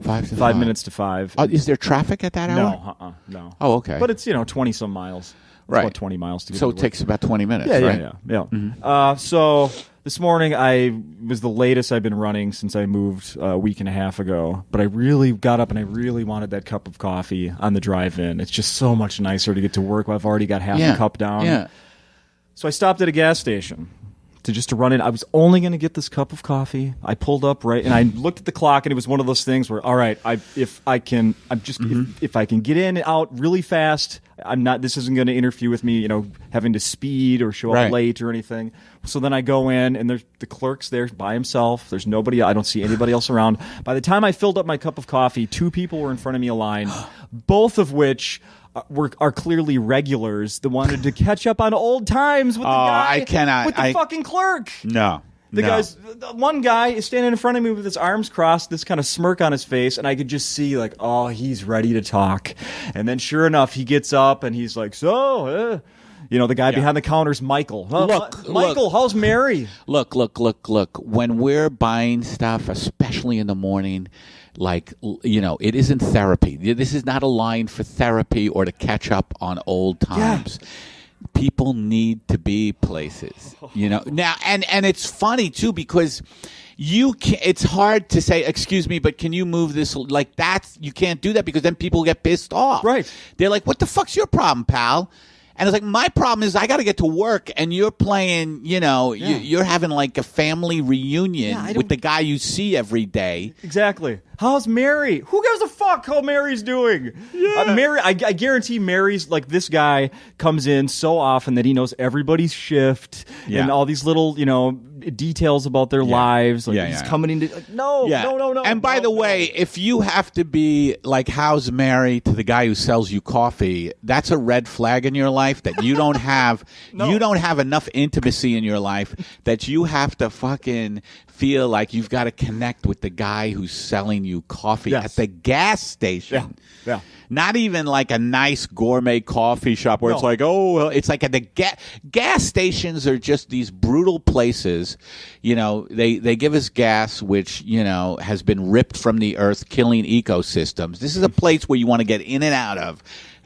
Speaker 1: 5 minutes to 5.
Speaker 2: Is there traffic at that
Speaker 1: hour? No.
Speaker 2: Oh, okay.
Speaker 1: But it's 20-some miles. It's about 20 miles to get to work.
Speaker 2: So it takes about 20 minutes,
Speaker 1: right?
Speaker 2: Yeah.
Speaker 1: Mm-hmm. So this morning I was the latest I've been running since I moved a week and a half ago. But I really got up and I really wanted that cup of coffee on the drive in. It's just so much nicer to get to work. I've already got half the cup down.
Speaker 2: Yeah.
Speaker 1: So I stopped at a gas station to run in. I was only going to get this cup of coffee. I pulled up and I looked at the clock, and it was one of those things where, all right, if I can get in and out really fast, this isn't going to interfere with me, having to speed or show up late or anything. So then I go in, and there's the clerk's there by himself. There's nobody. I don't see anybody else around. By the time I filled up my cup of coffee, 2 people were in front of me, a line, both of which are clearly regulars that wanted to catch up on old times with the guy. With the fucking clerk.
Speaker 2: No.
Speaker 1: One guy is standing in front of me with his arms crossed, this kind of smirk on his face, and I could just see he's ready to talk. And then sure enough, he gets up and he's like, the guy behind the counter is Michael. Michael, how's Mary?
Speaker 2: Look. When we're buying stuff, especially in the morning, it isn't therapy. This is not a line for therapy or to catch up on old times. Yeah. People need to be places, Now, and it's funny too because it's hard to say, excuse me, but can you move this like that? You can't do that because then people get pissed off.
Speaker 1: Right?
Speaker 2: They're like, "What the fuck's your problem, pal?" And it's like, my problem is I got to get to work, and you're playing, you're having like a family reunion with the guy you see every day.
Speaker 1: Exactly. How's Mary? Who gives a fuck how Mary's doing? Yeah. Mary, I guarantee Mary's like, this guy comes in so often that he knows everybody's shift and all these little, details about their lives. He's coming into no.
Speaker 2: And by the way, if you have to be like, how's Mary to the guy who sells you coffee, that's a red flag in your life that you don't have. You don't have enough intimacy in your life that you have to fucking feel like you've got to connect with the guy who's selling you coffee at the gas station.
Speaker 1: Yeah.
Speaker 2: Not even like a nice gourmet coffee shop where it's like, it's like the gas stations are just these brutal places. They give us gas, which, has been ripped from the earth, killing ecosystems. This is a place where you want to get in and out of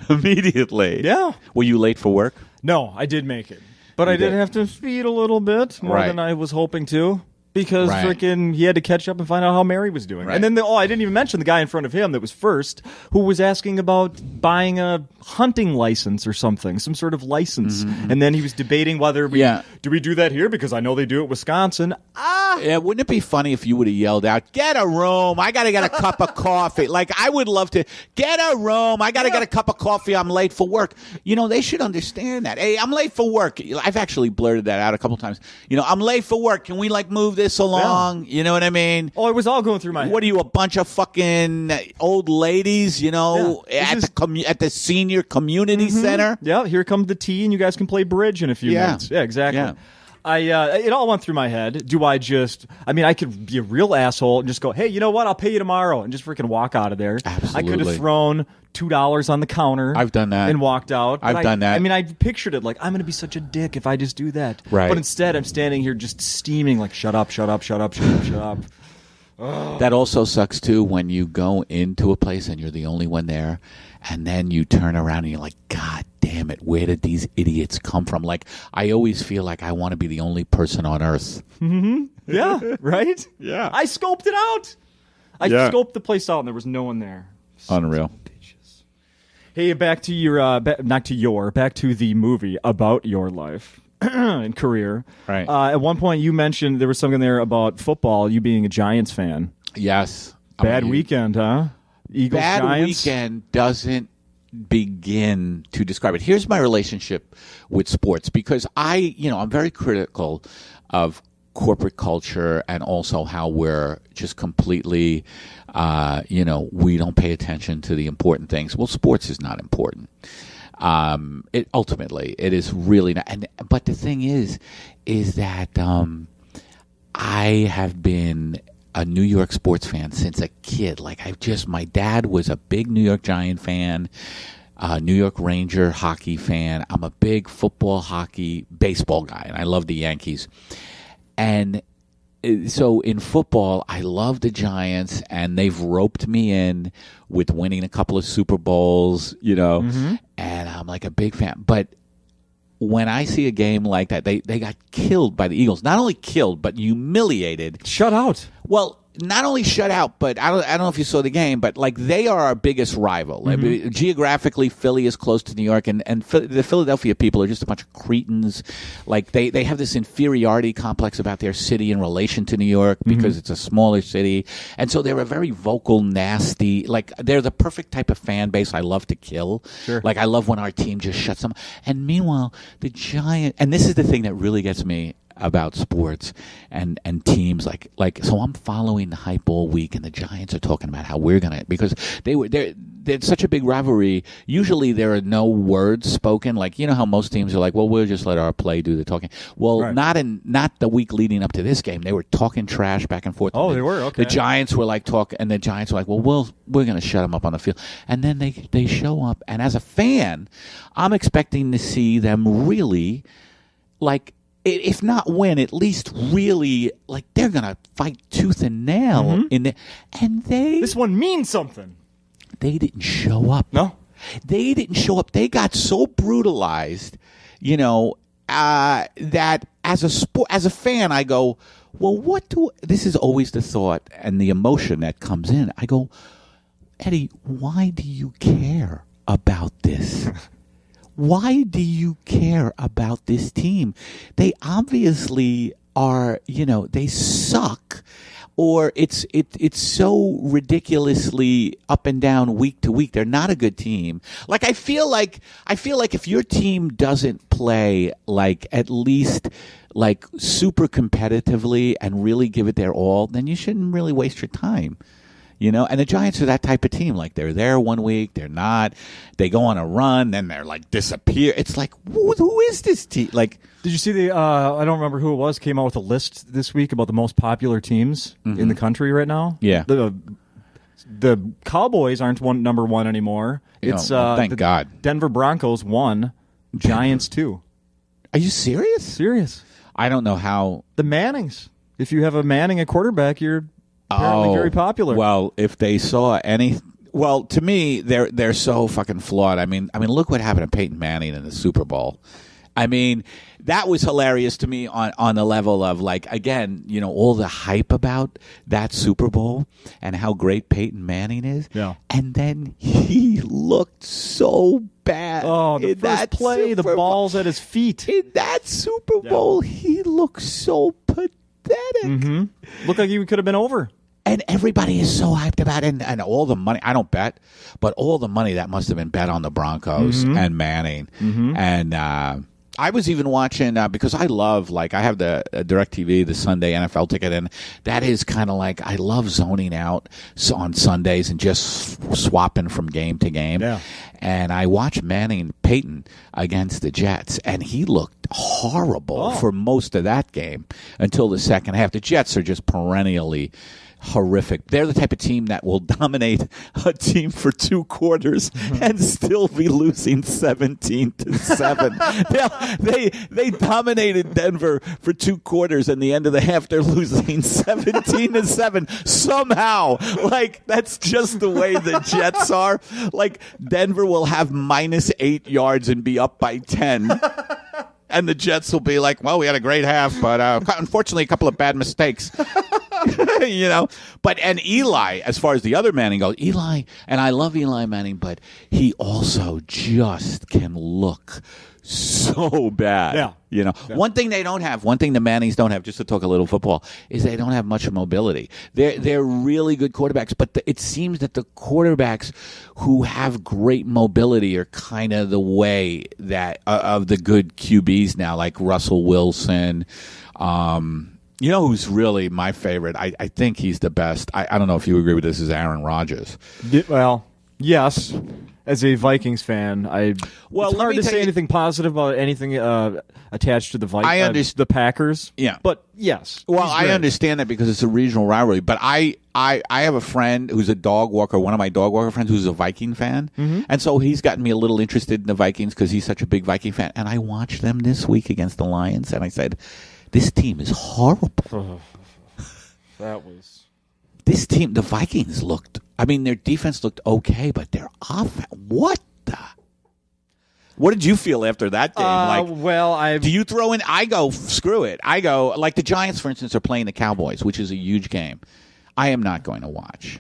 Speaker 2: immediately.
Speaker 1: Yeah.
Speaker 2: Were you late for work?
Speaker 1: No, I did make it. But I did have to speed a little bit more than I was hoping to. Because freaking he had to catch up and find out how Mary was doing. Right. And then, I didn't even mention the guy in front of him that was first, who was asking about buying a hunting license or something, some sort of license. Mm-hmm. And then he was debating whether do we do that here? Because I know they do it in Wisconsin.
Speaker 2: Yeah, wouldn't it be funny if you would have yelled out, "Get a room, I got to get a cup of coffee." Like, I would love to, "Get a room, I got to get a cup of coffee, I'm late for work." They should understand that. Hey, I'm late for work. I've actually blurted that out a couple times. I'm late for work. Can we move this along? You know what I mean?
Speaker 1: Oh, it was all going through my head.
Speaker 2: What are you, a bunch of fucking old ladies, at the senior community center?
Speaker 1: Yeah, here comes the tea, and you guys can play bridge in a few minutes. Yeah, exactly. Yeah. It all went through my head. I could be a real asshole and just go, hey, you know what? I'll pay you tomorrow, and just freaking walk out of there.
Speaker 2: Absolutely.
Speaker 1: I could have thrown $2 on the counter.
Speaker 2: I've done that.
Speaker 1: And walked out.
Speaker 2: I've done that.
Speaker 1: I pictured it like, I'm going to be such a dick if I just do that.
Speaker 2: Right.
Speaker 1: But instead, I'm standing here just steaming like, shut up, shut up, shut up, shut up, shut up.
Speaker 2: That also sucks, too, when you go into a place and you're the only one there, and then you turn around and you're like, God damn it, where did these idiots come from? Like, I always feel like I want to be the only person on Earth.
Speaker 1: Mm-hmm. Yeah, right?
Speaker 2: Yeah.
Speaker 1: I scoped it out. I scoped the place out, and there was no one there.
Speaker 2: Unreal.
Speaker 1: Hey, back to back to the movie about your life and career.
Speaker 2: Right.
Speaker 1: At one point, you mentioned there was something there about football, you being a Giants fan.
Speaker 2: Yes.
Speaker 1: Bad weekend, huh? Eagles,
Speaker 2: Bad
Speaker 1: Giants?
Speaker 2: weekend doesn't begin to describe it. Here's my relationship with sports, because I'm very critical of corporate culture and also how we're just completely, we don't pay attention to the important things. Well, sports is not important. It is really not. But the thing is that I have been a New York sports fan since a kid. My dad was a big New York Giant fan, New York Ranger hockey fan. I'm a big football, hockey, baseball guy, and I love the Yankees. And so in football, I love the Giants, and they've roped me in with winning a couple of Super Bowls, and I'm like a big fan. But when I see a game like that, they got killed by the Eagles. Not only killed, but humiliated.
Speaker 1: Shut out.
Speaker 2: Well, not only shut out, but I don't know if you saw the game, but they are our biggest rival. Mm-hmm. Geographically, Philly is close to New York, and the Philadelphia people are just a bunch of cretins. They have this inferiority complex about their city in relation to New York because it's a smaller city, and so they're a very vocal, nasty. They're the perfect type of fan base I love to kill.
Speaker 1: Sure.
Speaker 2: I love when our team just shuts them. And meanwhile, the Giants, and this is the thing that really gets me about sports and teams, so I'm following the hype all week, and the Giants are talking about how we're gonna, because they're such a big rivalry. Usually there are no words spoken, how most teams are like, well, we'll just let our play do the talking. Well, right. Not the week leading up to this game. They were talking trash back and forth.
Speaker 1: Oh, they were? Okay.
Speaker 2: The Giants were and the Giants were like, well, we're gonna shut them up on the field. And then they show up, and as a fan, I'm expecting to see them really if not win, at least really, they're going to fight tooth and nail in there. And this
Speaker 1: one means something.
Speaker 2: They didn't show up.
Speaker 1: No?
Speaker 2: They didn't show up. They got so brutalized, that as a fan, I go, well, this is always the thought and the emotion that comes in. I go, Eddie, why do you care about this? Why do you care about this team? They obviously are, they suck, or it's so ridiculously up and down week to week. They're not a good team. I feel like if your team doesn't play at least super competitively and really give it their all, then you shouldn't really waste your time. And the Giants are that type of team. They're there one week, they're not. They go on a run, then they're disappear. It's who is this team? Did
Speaker 1: you see I don't remember who it was, came out with a list this week about the most popular teams in the country right now?
Speaker 2: Yeah.
Speaker 1: The Cowboys aren't number one anymore. It's
Speaker 2: thank God.
Speaker 1: Denver Broncos 1, Giants 2.
Speaker 2: Are you serious?
Speaker 1: Serious.
Speaker 2: I don't know how.
Speaker 1: The Mannings. If you have a Manning at quarterback, you're apparently very popular.
Speaker 2: Well, if they saw any, to me, they're so fucking flawed. I mean, look what happened to Peyton Manning in the Super Bowl. That was hilarious to me on the level of again, all the hype about that Super Bowl and how great Peyton Manning is.
Speaker 1: Yeah.
Speaker 2: And then he looked so bad.
Speaker 1: Oh, the first play, the ball's at his feet.
Speaker 2: In that Super Bowl, he looked so pathetic.
Speaker 1: Mm-hmm. Looked like he could have been over.
Speaker 2: And everybody is so hyped about it. And all the money, I don't bet, but all the money that must have been bet on the Broncos and Manning. And I was even watching because I love, like, I have the DirecTV, the Sunday NFL ticket, and that is kind of like, I love zoning out on Sundays and just swapping from game to game.
Speaker 1: Yeah.
Speaker 2: And I watched Peyton against the Jets, and he looked horrible for most of that game until the second half. The Jets are just perennially horrific. They're the type of team that will dominate a team for 2 quarters and still be losing 17-7. They dominated Denver for 2 quarters, and the end of the half they're losing 17-7 somehow. Like, that's just the way the Jets are. Like, Denver will have -8 yards and be up by 10. And the Jets will be like, well, we had a great half, but unfortunately a couple of bad mistakes. You know, and Eli, as far as the other Manning goes, Eli, and I love Eli Manning, but he also just can look so bad.
Speaker 1: Yeah.
Speaker 2: You know, one thing the Mannings don't have, just to talk a little football, is they don't have much mobility. They're really good quarterbacks, but it seems that the quarterbacks who have great mobility are kind of the way that of the good QBs now, like Russell Wilson. You know who's really my favorite? I think he's the best. I don't know if you agree with this, is Aaron Rodgers.
Speaker 1: Well, yes. As a Vikings fan, it's hard to say anything positive about anything attached to the Vikings. The Packers.
Speaker 2: Yeah.
Speaker 1: But yes.
Speaker 2: Well, I understand that because it's a regional rivalry. But I have a friend who's a dog walker, one of my dog walker friends who's a Viking fan. Mm-hmm. And so he's gotten me a little interested in the Vikings because he's such a big Viking fan. And I watched them this week against the Lions, and I said, this team is horrible. This team, the Vikings looked, their defense looked okay, but their offense, what did you feel after that game? Do you throw in, I go, screw it. I go, like the Giants, for instance, are playing the Cowboys, which is a huge game. I am not going to watch.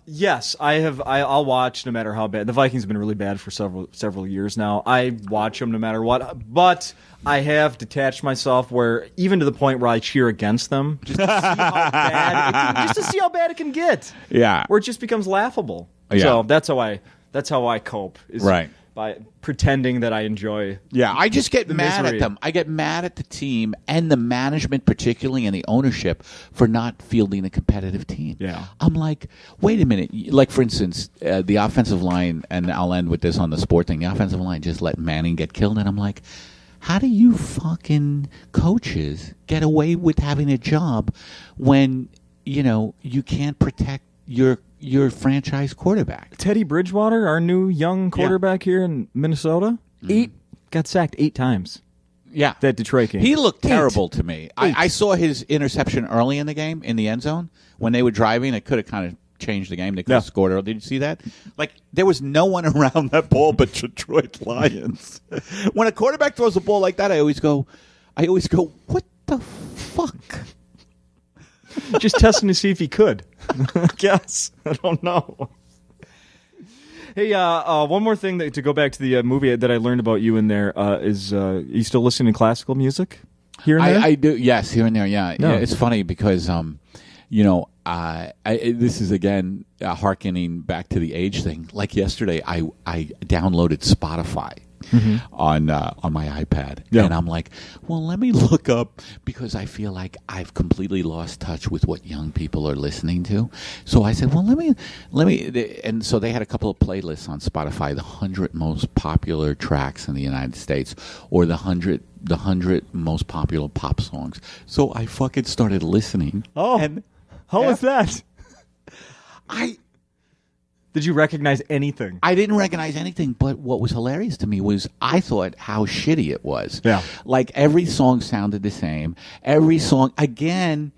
Speaker 1: Yes, I'll watch no matter how bad. The Vikings have been really bad for several years now. I watch them no matter what, but I have detached myself where, even to the point where I cheer against them, just to see how bad it can get.
Speaker 2: Yeah,
Speaker 1: where it just becomes laughable.
Speaker 2: Yeah.
Speaker 1: So that's how I cope.
Speaker 2: Right.
Speaker 1: By pretending that I enjoy.
Speaker 2: Yeah, I just get mad
Speaker 1: misery.
Speaker 2: at them. I get mad at the team and the management, particularly, and the ownership for not fielding a competitive team.
Speaker 1: Yeah.
Speaker 2: I'm like, wait a minute. Like, for instance, the offensive line, and I'll end with this on the sport thing, the offensive line just let Manning get killed, and I'm like, how do you fucking coaches get away with having a job when, you can't protect your franchise quarterback?
Speaker 1: Teddy Bridgewater, our new young quarterback here in Minnesota, got sacked 8 times.
Speaker 2: Yeah.
Speaker 1: That Detroit game.
Speaker 2: He looked terrible to me. I saw his interception early in the game in the end zone when they were driving. It could have kind of changed the game. They could have scored early. Did you see that? Like, there was no one around that ball but Detroit Lions. When a quarterback throws a ball like that, I always go, what the fuck?
Speaker 1: Just testing to see if he could. I guess. I don't know. Hey, one more thing to go back to the movie that I learned about you in there is you still listening to classical music here and there?
Speaker 2: I do, yes, here and there, yeah.
Speaker 1: No.
Speaker 2: Yeah, it's funny because, this is, again, hearkening back to the age thing. Like yesterday, I downloaded Spotify. Mm-hmm. on my iPad, and I'm like, well, let me look up, because I feel like I've completely lost touch with what young people are listening to. So I said, well, let me, and so they had a couple of playlists on Spotify, the 100 most popular tracks in the United States, or the 100 most popular pop songs. So I fucking started listening.
Speaker 1: Oh, and how was that? Did you recognize anything?
Speaker 2: I didn't recognize anything, but what was hilarious to me was I thought how shitty it was.
Speaker 1: Yeah.
Speaker 2: Like, every song sounded the same. Every song, again,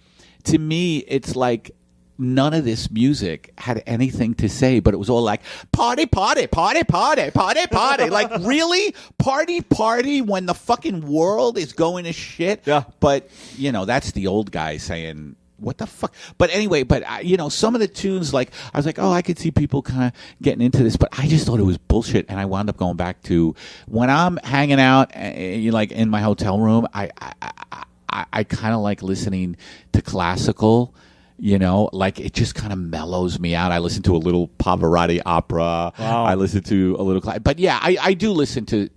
Speaker 2: to me, it's like none of this music had anything to say, but it was all like, party, party, party, party, party, party. Like, really? Party when the fucking world is going to shit?
Speaker 1: Yeah.
Speaker 2: But, that's the old guy saying, what the fuck? But anyway, some of the tunes, like, I was like, oh, I could see people kind of getting into this, but I just thought it was bullshit, and I wound up going back to when I'm hanging out, like in my hotel room, I kind of like listening to classical, You know, like it just kind of mellows me out. I listen to a little Pavarotti opera.
Speaker 1: Wow.
Speaker 2: I listen to a little, but yeah, I do listen to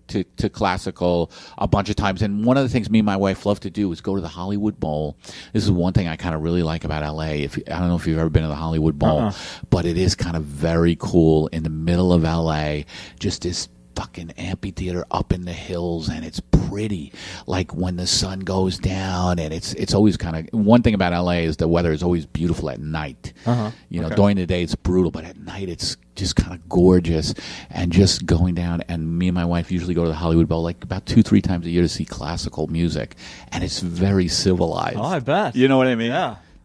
Speaker 2: classical a bunch of times. And one of the things me and my wife love to do is go to the Hollywood Bowl. This is one thing I kind of really like about LA. I don't know if you've ever been to the Hollywood Bowl, but it is kind of very cool in the middle of LA. Just this fucking amphitheater up in the hills, and it's pretty, like when the sun goes down, and it's always kind of, one thing about LA is the weather is always beautiful at night. You know, during the day it's brutal, but at night it's just kind of gorgeous. And just going down, and me and my wife usually go to the Hollywood Bowl like about 2-3 times a year to see classical music, and it's very civilized.
Speaker 1: I bet.
Speaker 2: You know what I mean?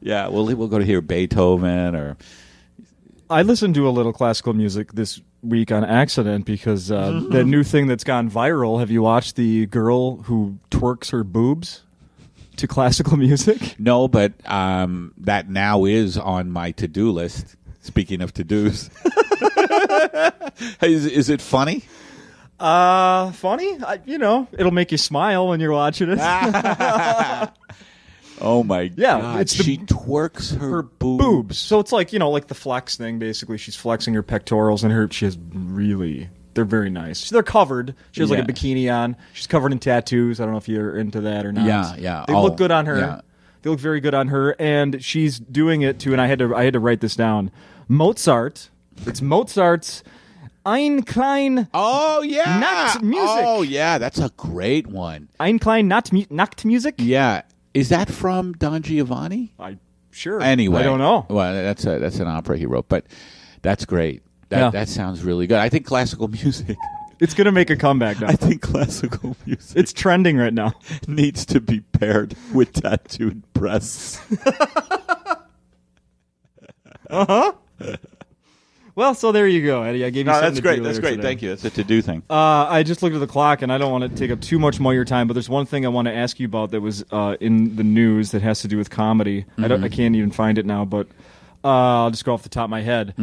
Speaker 1: Yeah.
Speaker 2: We'll go to hear Beethoven. Or
Speaker 1: I listened to a little classical music this week on accident because that new thing that's gone viral. Have you watched the girl who twerks her boobs to classical music?
Speaker 2: No, but that now is on my to-do list. Speaking of to-dos. Is it funny?
Speaker 1: Funny? It'll make you smile when you're watching it.
Speaker 2: Oh my God! She twerks her boobs.
Speaker 1: So it's like like the flex thing. Basically, she's flexing her pectorals, and they're very nice. They're covered. She has like a bikini on. She's covered in tattoos. I don't know if you're into that or not.
Speaker 2: Yeah.
Speaker 1: They look good on her.
Speaker 2: Yeah.
Speaker 1: They look very good on her, and she's doing it to. And I had to write this down. Mozart. It's Mozart's Ein klein.
Speaker 2: Oh yeah.
Speaker 1: Nachtmusik.
Speaker 2: Oh yeah, that's a great one.
Speaker 1: Ein klein Nachtmusik.
Speaker 2: Yeah. Is that from Don Giovanni?
Speaker 1: Sure.
Speaker 2: Anyway,
Speaker 1: I don't know.
Speaker 2: Well, that's an opera he wrote, but that's great. That sounds really good. I think classical music.
Speaker 1: It's going to make a comeback now.
Speaker 2: I think classical music.
Speaker 1: It's trending right now.
Speaker 2: Needs to be paired with tattooed breasts.
Speaker 1: Well, so there you go, Eddie. I gave you something
Speaker 2: that's great.
Speaker 1: to do
Speaker 2: That's great.
Speaker 1: today.
Speaker 2: Thank you. That's a to-do thing.
Speaker 1: I just looked at the clock, and I don't want to take up too much more of your time, but there's one thing I want to ask you about that was in the news that has to do with comedy. I can't even find it now, but I'll just go off the top of my head.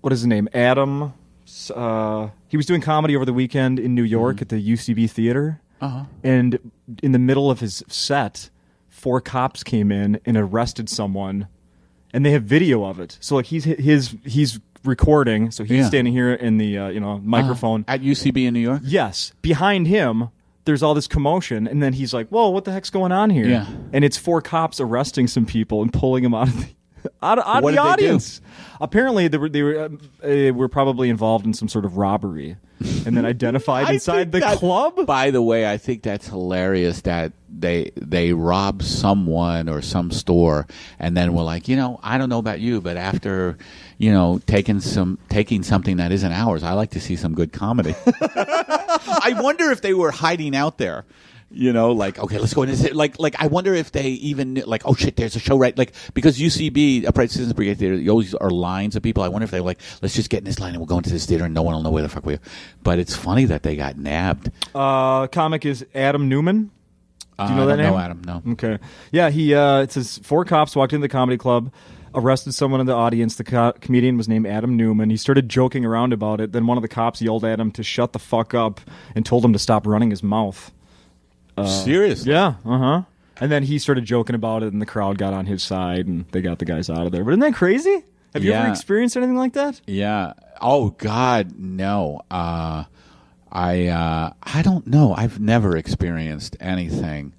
Speaker 1: What is his name? Adam. He was doing comedy over the weekend in New York at the UCB Theater, and in the middle of his set, 4 cops came in and arrested someone, and they have video of it. So like he's recording, so he's standing here in the microphone
Speaker 2: at UCB in New York.
Speaker 1: Yes, behind him there's all this commotion, and then he's like, "Whoa, what the heck's going on here?"
Speaker 2: Yeah,
Speaker 1: and it's 4 cops arresting some people and pulling them out of the
Speaker 2: did
Speaker 1: audience. Apparently, they were probably involved in some sort of robbery, and then identified inside the club.
Speaker 2: By the way, I think that's hilarious that they robbed someone or some store, and then were like, I don't know about you, but after taking something that isn't ours, I like to see some good comedy. I wonder if they were hiding out there. Like, okay, let's go in. Like, I wonder if they even like, oh shit, there's a show right, like, because UCB, Upright Citizens Brigade Theater, you always are lines of people. I wonder if they like, let's just get in this line and we'll go into this theater and no one will know where the fuck we are. But it's funny that they got nabbed.
Speaker 1: Comic is Adam Newman. Do you know that name?
Speaker 2: No, Adam. No.
Speaker 1: Okay. Yeah, it says 4 cops walked into the comedy club, arrested someone in the audience. The comedian was named Adam Newman. He started joking around about it. Then one of the cops yelled at him to shut the fuck up and told him to stop running his mouth.
Speaker 2: Seriously?
Speaker 1: Yeah, And then he started joking about it, and the crowd got on his side, and they got the guys out of there. But isn't that crazy? Have you ever experienced anything like that?
Speaker 2: Yeah. Oh, God, no. I don't know. I've never experienced anything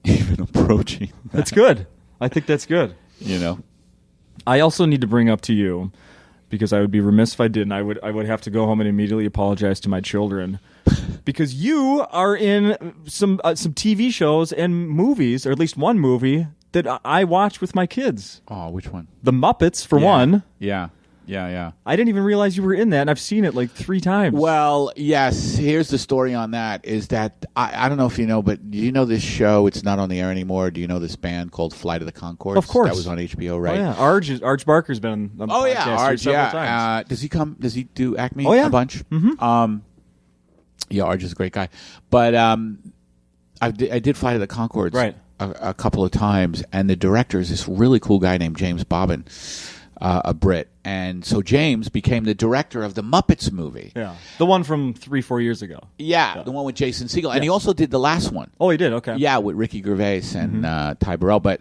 Speaker 2: even approaching that.
Speaker 1: That's good. I think that's good. I also need to bring up to you, because I would be remiss if I didn't. I would have to go home and immediately apologize to my children. Because you are in some TV shows and movies, or at least one movie, that I watch with my kids.
Speaker 2: Oh, which one?
Speaker 1: The Muppets, for one.
Speaker 2: Yeah.
Speaker 1: I didn't even realize you were in that, and I've seen it like 3 times.
Speaker 2: Well, yes. Here's the story on that, is that, I don't know if you know, but do you know this show? It's not on the air anymore. Do you know this band called Flight of the Conchords?
Speaker 1: Of course.
Speaker 2: That was on HBO, right?
Speaker 1: Oh, yeah. Arj Barker's been on the podcast several times.
Speaker 2: Does he come? Does he do Acme
Speaker 1: a
Speaker 2: bunch? Mm-hmm. Yeah, Arj is a great guy. But I did Flight of the Conchords a couple of times, and the director is this really cool guy named James Bobbin. a Brit. And so James became the director of the Muppets movie.
Speaker 1: Yeah. The one from 3-4 years ago.
Speaker 2: Yeah, the one with Jason Segel. And he also did the last one.
Speaker 1: Oh, he did? Okay.
Speaker 2: Yeah, with Ricky Gervais and Ty Burrell. But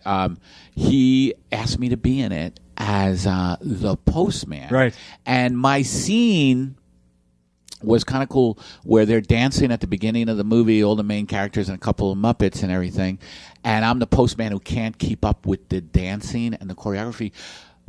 Speaker 2: he asked me to be in it as the postman.
Speaker 1: Right.
Speaker 2: And my scene was kind of cool, where they're dancing at the beginning of the movie, all the main characters and a couple of Muppets and everything. And I'm the postman who can't keep up with the dancing and the choreography.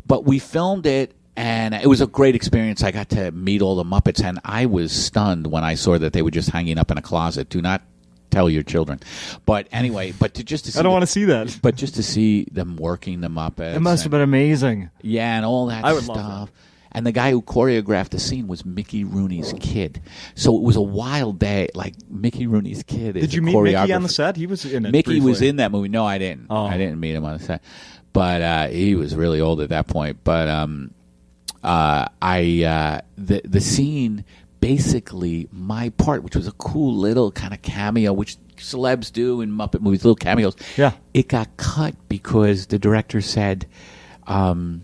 Speaker 2: But we filmed it, and it was a great experience. I got to meet all the Muppets, and I was stunned when I saw that they were just hanging up in a closet. Do not tell your children. But anyway, just to see
Speaker 1: I don't want to see that.
Speaker 2: But just to see them working the Muppets.
Speaker 1: It must have been amazing.
Speaker 2: Yeah, and all that
Speaker 1: I would
Speaker 2: stuff.
Speaker 1: love that.
Speaker 2: And the guy who choreographed the scene was Mickey Rooney's kid. So it was a wild day. Like, Mickey Rooney's kid is
Speaker 1: Did you meet Mickey on the set? He was in it
Speaker 2: Mickey
Speaker 1: briefly.
Speaker 2: was in that movie. No, I didn't.
Speaker 1: Oh.
Speaker 2: I didn't meet him on the set. But he was really old at that point. But the scene, basically, my part, which was a cool little kind of cameo, which celebs do in Muppet movies, little cameos.
Speaker 1: Yeah.
Speaker 2: It got cut because the director said... the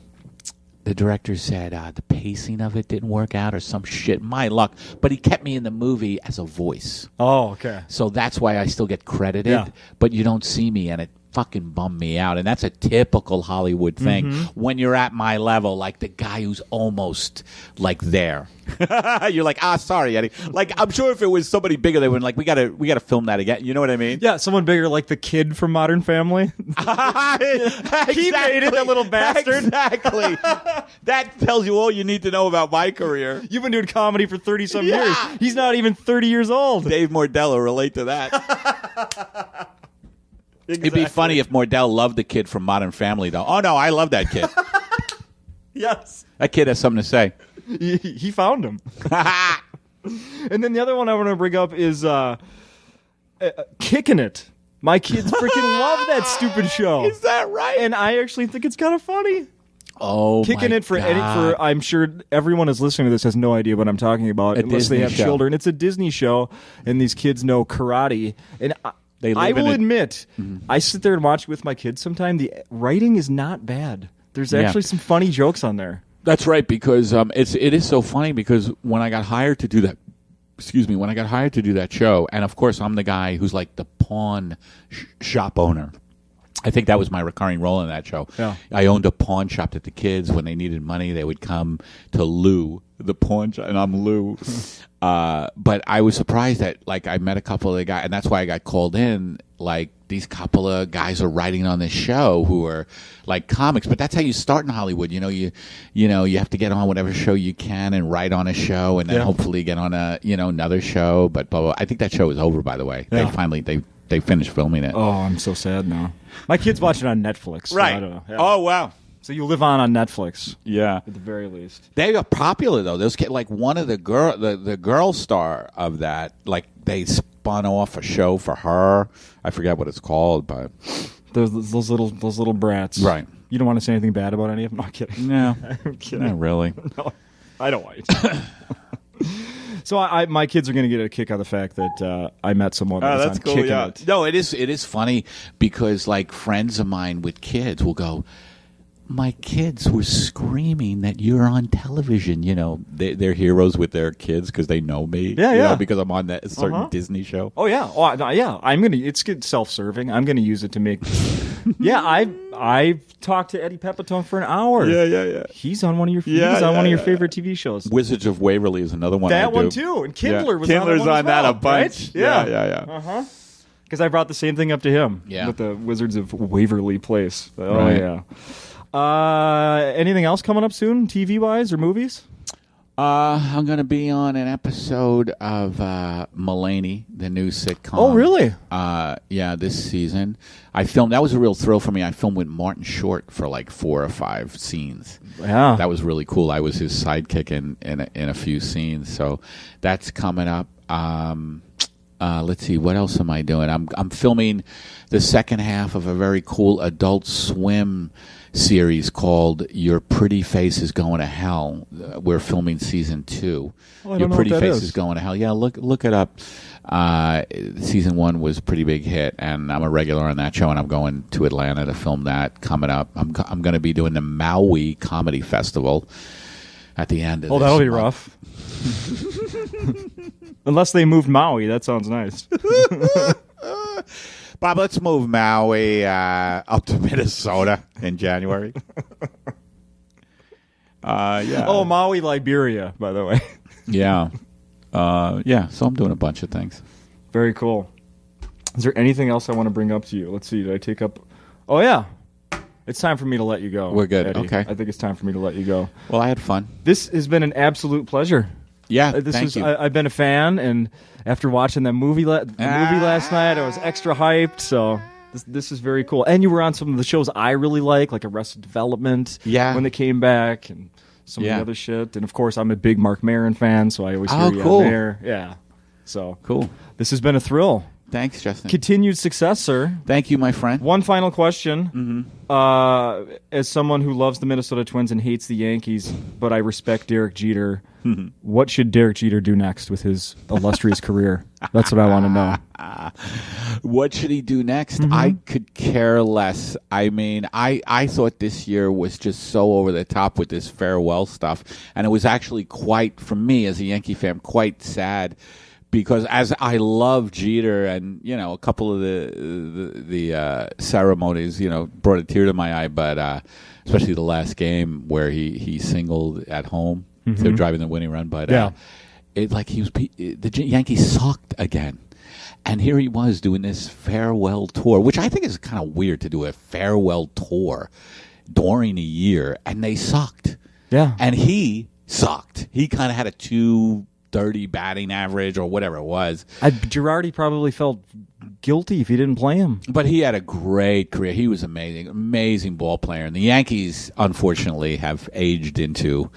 Speaker 2: pacing of it didn't work out or some shit. My luck. But he kept me in the movie as a voice.
Speaker 1: Oh, okay.
Speaker 2: So that's why I still get credited.
Speaker 1: Yeah.
Speaker 2: But you don't see me, and it fucking bummed me out. And that's a typical Hollywood thing. When you're at my level, like the guy who's almost like there. You're like, sorry, Eddie. Like, I'm sure if it was somebody bigger, they would like, we gotta film that again. You know what I mean?
Speaker 1: Yeah, someone bigger like the kid from Modern Family.
Speaker 2: Exactly.
Speaker 1: He made it, that little bastard.
Speaker 2: Exactly. That tells you all you need to know about my career.
Speaker 1: You've been doing comedy for 30-some
Speaker 2: Yeah.
Speaker 1: years. He's not even 30 years old.
Speaker 2: Dave Mordell relate to that.
Speaker 1: Exactly.
Speaker 2: It'd be funny if Mordell loved the kid from Modern Family, though. Oh, no, I love that kid.
Speaker 1: Yes.
Speaker 2: That kid has something to say.
Speaker 1: He found him. And then the other one I want to bring up is Kicking It. My kids freaking love that stupid show.
Speaker 2: Is that right?
Speaker 1: And I actually think it's kind of funny.
Speaker 2: Oh,
Speaker 1: Kicking
Speaker 2: my
Speaker 1: It for
Speaker 2: God.
Speaker 1: I'm sure everyone is listening to this has no idea what I'm talking about unless
Speaker 2: Disney
Speaker 1: they have
Speaker 2: show.
Speaker 1: children. It's a Disney show, and these kids know karate. And
Speaker 2: They
Speaker 1: I
Speaker 2: live in
Speaker 1: will
Speaker 2: a-
Speaker 1: admit, I sit there and watch it with my kids sometime. The writing is not bad. There's
Speaker 2: Yeah.
Speaker 1: actually some funny jokes on there.
Speaker 2: That's right, because it is so funny, because when I got hired to do that, when I got hired to do that show, and of course I'm the guy who's like the pawn shop owner. I think that was my recurring role in that show.
Speaker 1: Yeah.
Speaker 2: I owned a pawn shop that the kids, when they needed money, they would come to Lou, the pawn shop, and I'm Lou. But I was surprised that, like, I met a couple of the guys, and that's why I got called in. Like, these couple of guys are writing on this show who are like comics, but that's how you start in Hollywood. You have to get on whatever show you can and write on a show, and then hopefully get on another show. But blah, blah. I think that show is over, by the way.
Speaker 1: Yeah.
Speaker 2: They finally they finished filming it.
Speaker 1: Oh, I'm so sad now. My kids watch it on Netflix. So I don't know. Yeah.
Speaker 2: Oh, wow.
Speaker 1: So you live on Netflix,
Speaker 2: Yeah.
Speaker 1: at the very least.
Speaker 2: They are popular, though. Those kids, like one of the girl star of that, like they spun off a show for her. I forget what it's called, but
Speaker 1: Those little brats.
Speaker 2: Right.
Speaker 1: You don't want to say anything bad about any of them? No, I'm kidding.
Speaker 2: no,
Speaker 1: I'm kidding.
Speaker 2: not really.
Speaker 1: No, I don't want to. So my kids are going to get a kick out of the fact that I met someone that was on Kicking It.
Speaker 2: No, it is funny because like friends of mine with kids will go, my kids were screaming that you're on television. You know, they're heroes with their kids because they know me.
Speaker 1: Yeah,
Speaker 2: you
Speaker 1: yeah.
Speaker 2: know, because I'm on that certain
Speaker 1: Uh-huh.
Speaker 2: Disney show.
Speaker 1: Oh yeah, yeah. It's self-serving. I'm going to use it to make. Yeah, I talked to Eddie Pepitone for an hour.
Speaker 2: Yeah.
Speaker 1: He's on one of your.
Speaker 2: Yeah,
Speaker 1: he's on
Speaker 2: yeah,
Speaker 1: one of your
Speaker 2: yeah.
Speaker 1: favorite TV shows.
Speaker 2: Wizards of Waverly is another one. I
Speaker 1: That
Speaker 2: do.
Speaker 1: one too, and Kindler was
Speaker 2: Kindler's
Speaker 1: on that one as
Speaker 2: that
Speaker 1: well,
Speaker 2: a bunch.
Speaker 1: right? Yeah.
Speaker 2: Yeah.
Speaker 1: Because I brought the same thing up to him.
Speaker 2: Yeah.
Speaker 1: With the Wizards of Waverly Place. Oh
Speaker 2: Right.
Speaker 1: yeah. Anything else coming up soon, TV wise or movies?
Speaker 2: I'm going to be on an episode of Mulaney, the new sitcom.
Speaker 1: Oh, really?
Speaker 2: Yeah, this season. I filmed. That was a real thrill for me. I filmed with Martin Short for like 4 or 5 scenes.
Speaker 1: Yeah.
Speaker 2: That was really cool. I was his sidekick in a few scenes. So that's coming up. Let's see. What else am I doing? I'm filming the second half of a very cool Adult Swim series called Your Pretty Face is Going to Hell. We're filming season 2. Your Pretty Face is Going to Hell. Yeah, look it up. Season 1 was a pretty big hit, and I'm a regular on that show, and I'm going to Atlanta to film that coming up. I'm going to be doing the Maui Comedy Festival at the end of this
Speaker 1: that'll be
Speaker 2: month.
Speaker 1: rough. Unless they moved Maui, that sounds nice.
Speaker 2: Bob, let's move Maui up to Minnesota in January. Yeah.
Speaker 1: Oh, Maui, Liberia, by the way.
Speaker 2: Yeah. Yeah, so I'm doing a bunch of things.
Speaker 1: Very cool. Is there anything else I want to bring up to you? Let's see. Did I take up? Oh, yeah. It's time for me to let you go.
Speaker 2: We're good.
Speaker 1: Eddie.
Speaker 2: Okay.
Speaker 1: I think it's time for me to let you go.
Speaker 2: Well, I had fun.
Speaker 1: This has been an absolute pleasure.
Speaker 2: Yeah, thank you.
Speaker 1: I've been a fan, and after watching that movie, movie last night, I was extra hyped. So this is very cool. And you were on some of the shows I really like Arrested Development.
Speaker 2: Yeah.
Speaker 1: When they came back, and some of the other shit. And of course, I'm a big Mark Maron fan, so I always hear you on there. Yeah. So
Speaker 2: cool.
Speaker 1: This has been a thrill.
Speaker 2: Thanks, Justin.
Speaker 1: Continued success, sir.
Speaker 2: Thank you, my friend.
Speaker 1: One final question. Mm-hmm. As someone who loves the Minnesota Twins and hates the Yankees, but I respect Derek Jeter, what should Derek Jeter do next with his illustrious career? That's what I want to know.
Speaker 2: What should he do next? I could care less. I mean, I thought this year was just so over the top with this farewell stuff, and it was actually quite, for me as a Yankee fan, quite sad. Because as I love Jeter, and a couple of the ceremonies, brought a tear to my eye. But especially the last game where he singled at home, so driving the winning run. But the Yankees sucked again, and here he was doing this farewell tour, which I think is kind of weird to do a farewell tour during a year, and they sucked.
Speaker 1: Yeah,
Speaker 2: and he sucked. He kind of had a 230 batting average or whatever it was.
Speaker 1: Girardi probably felt guilty if he didn't play him.
Speaker 2: But he had a great career. He was amazing ball player. And the Yankees, unfortunately, have aged into,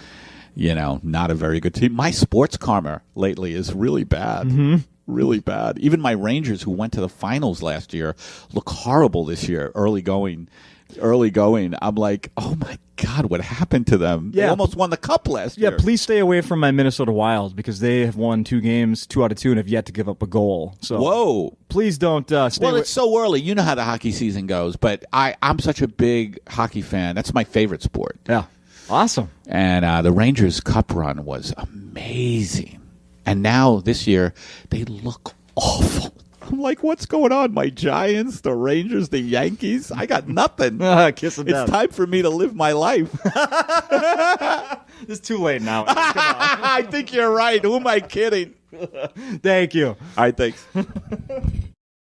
Speaker 2: not a very good team. My sports karma lately is really bad. Really bad. Even my Rangers, who went to the finals last year, look horrible this year, early going. I'm like, oh my God, what happened to them?
Speaker 1: Yeah.
Speaker 2: They almost won the cup last year.
Speaker 1: Yeah, please stay away from my Minnesota Wild because they have won 2 games, 2 out of 2, and have yet to give up a goal. So
Speaker 2: whoa.
Speaker 1: Please don't stay
Speaker 2: Well,
Speaker 1: away.
Speaker 2: it's so early. You know how the hockey season goes, but I'm such a big hockey fan. That's my favorite sport.
Speaker 1: Yeah. Awesome.
Speaker 2: And the Rangers Cup run was amazing. And now this year, they look awful. I'm like, what's going on? My Giants, the Rangers, the Yankees? I got nothing.
Speaker 1: Kiss of death.
Speaker 2: It's time for me to live my life.
Speaker 1: It's too late now. Come on.
Speaker 2: I think you're right. Who am I kidding?
Speaker 1: Thank you.
Speaker 2: All right, thanks.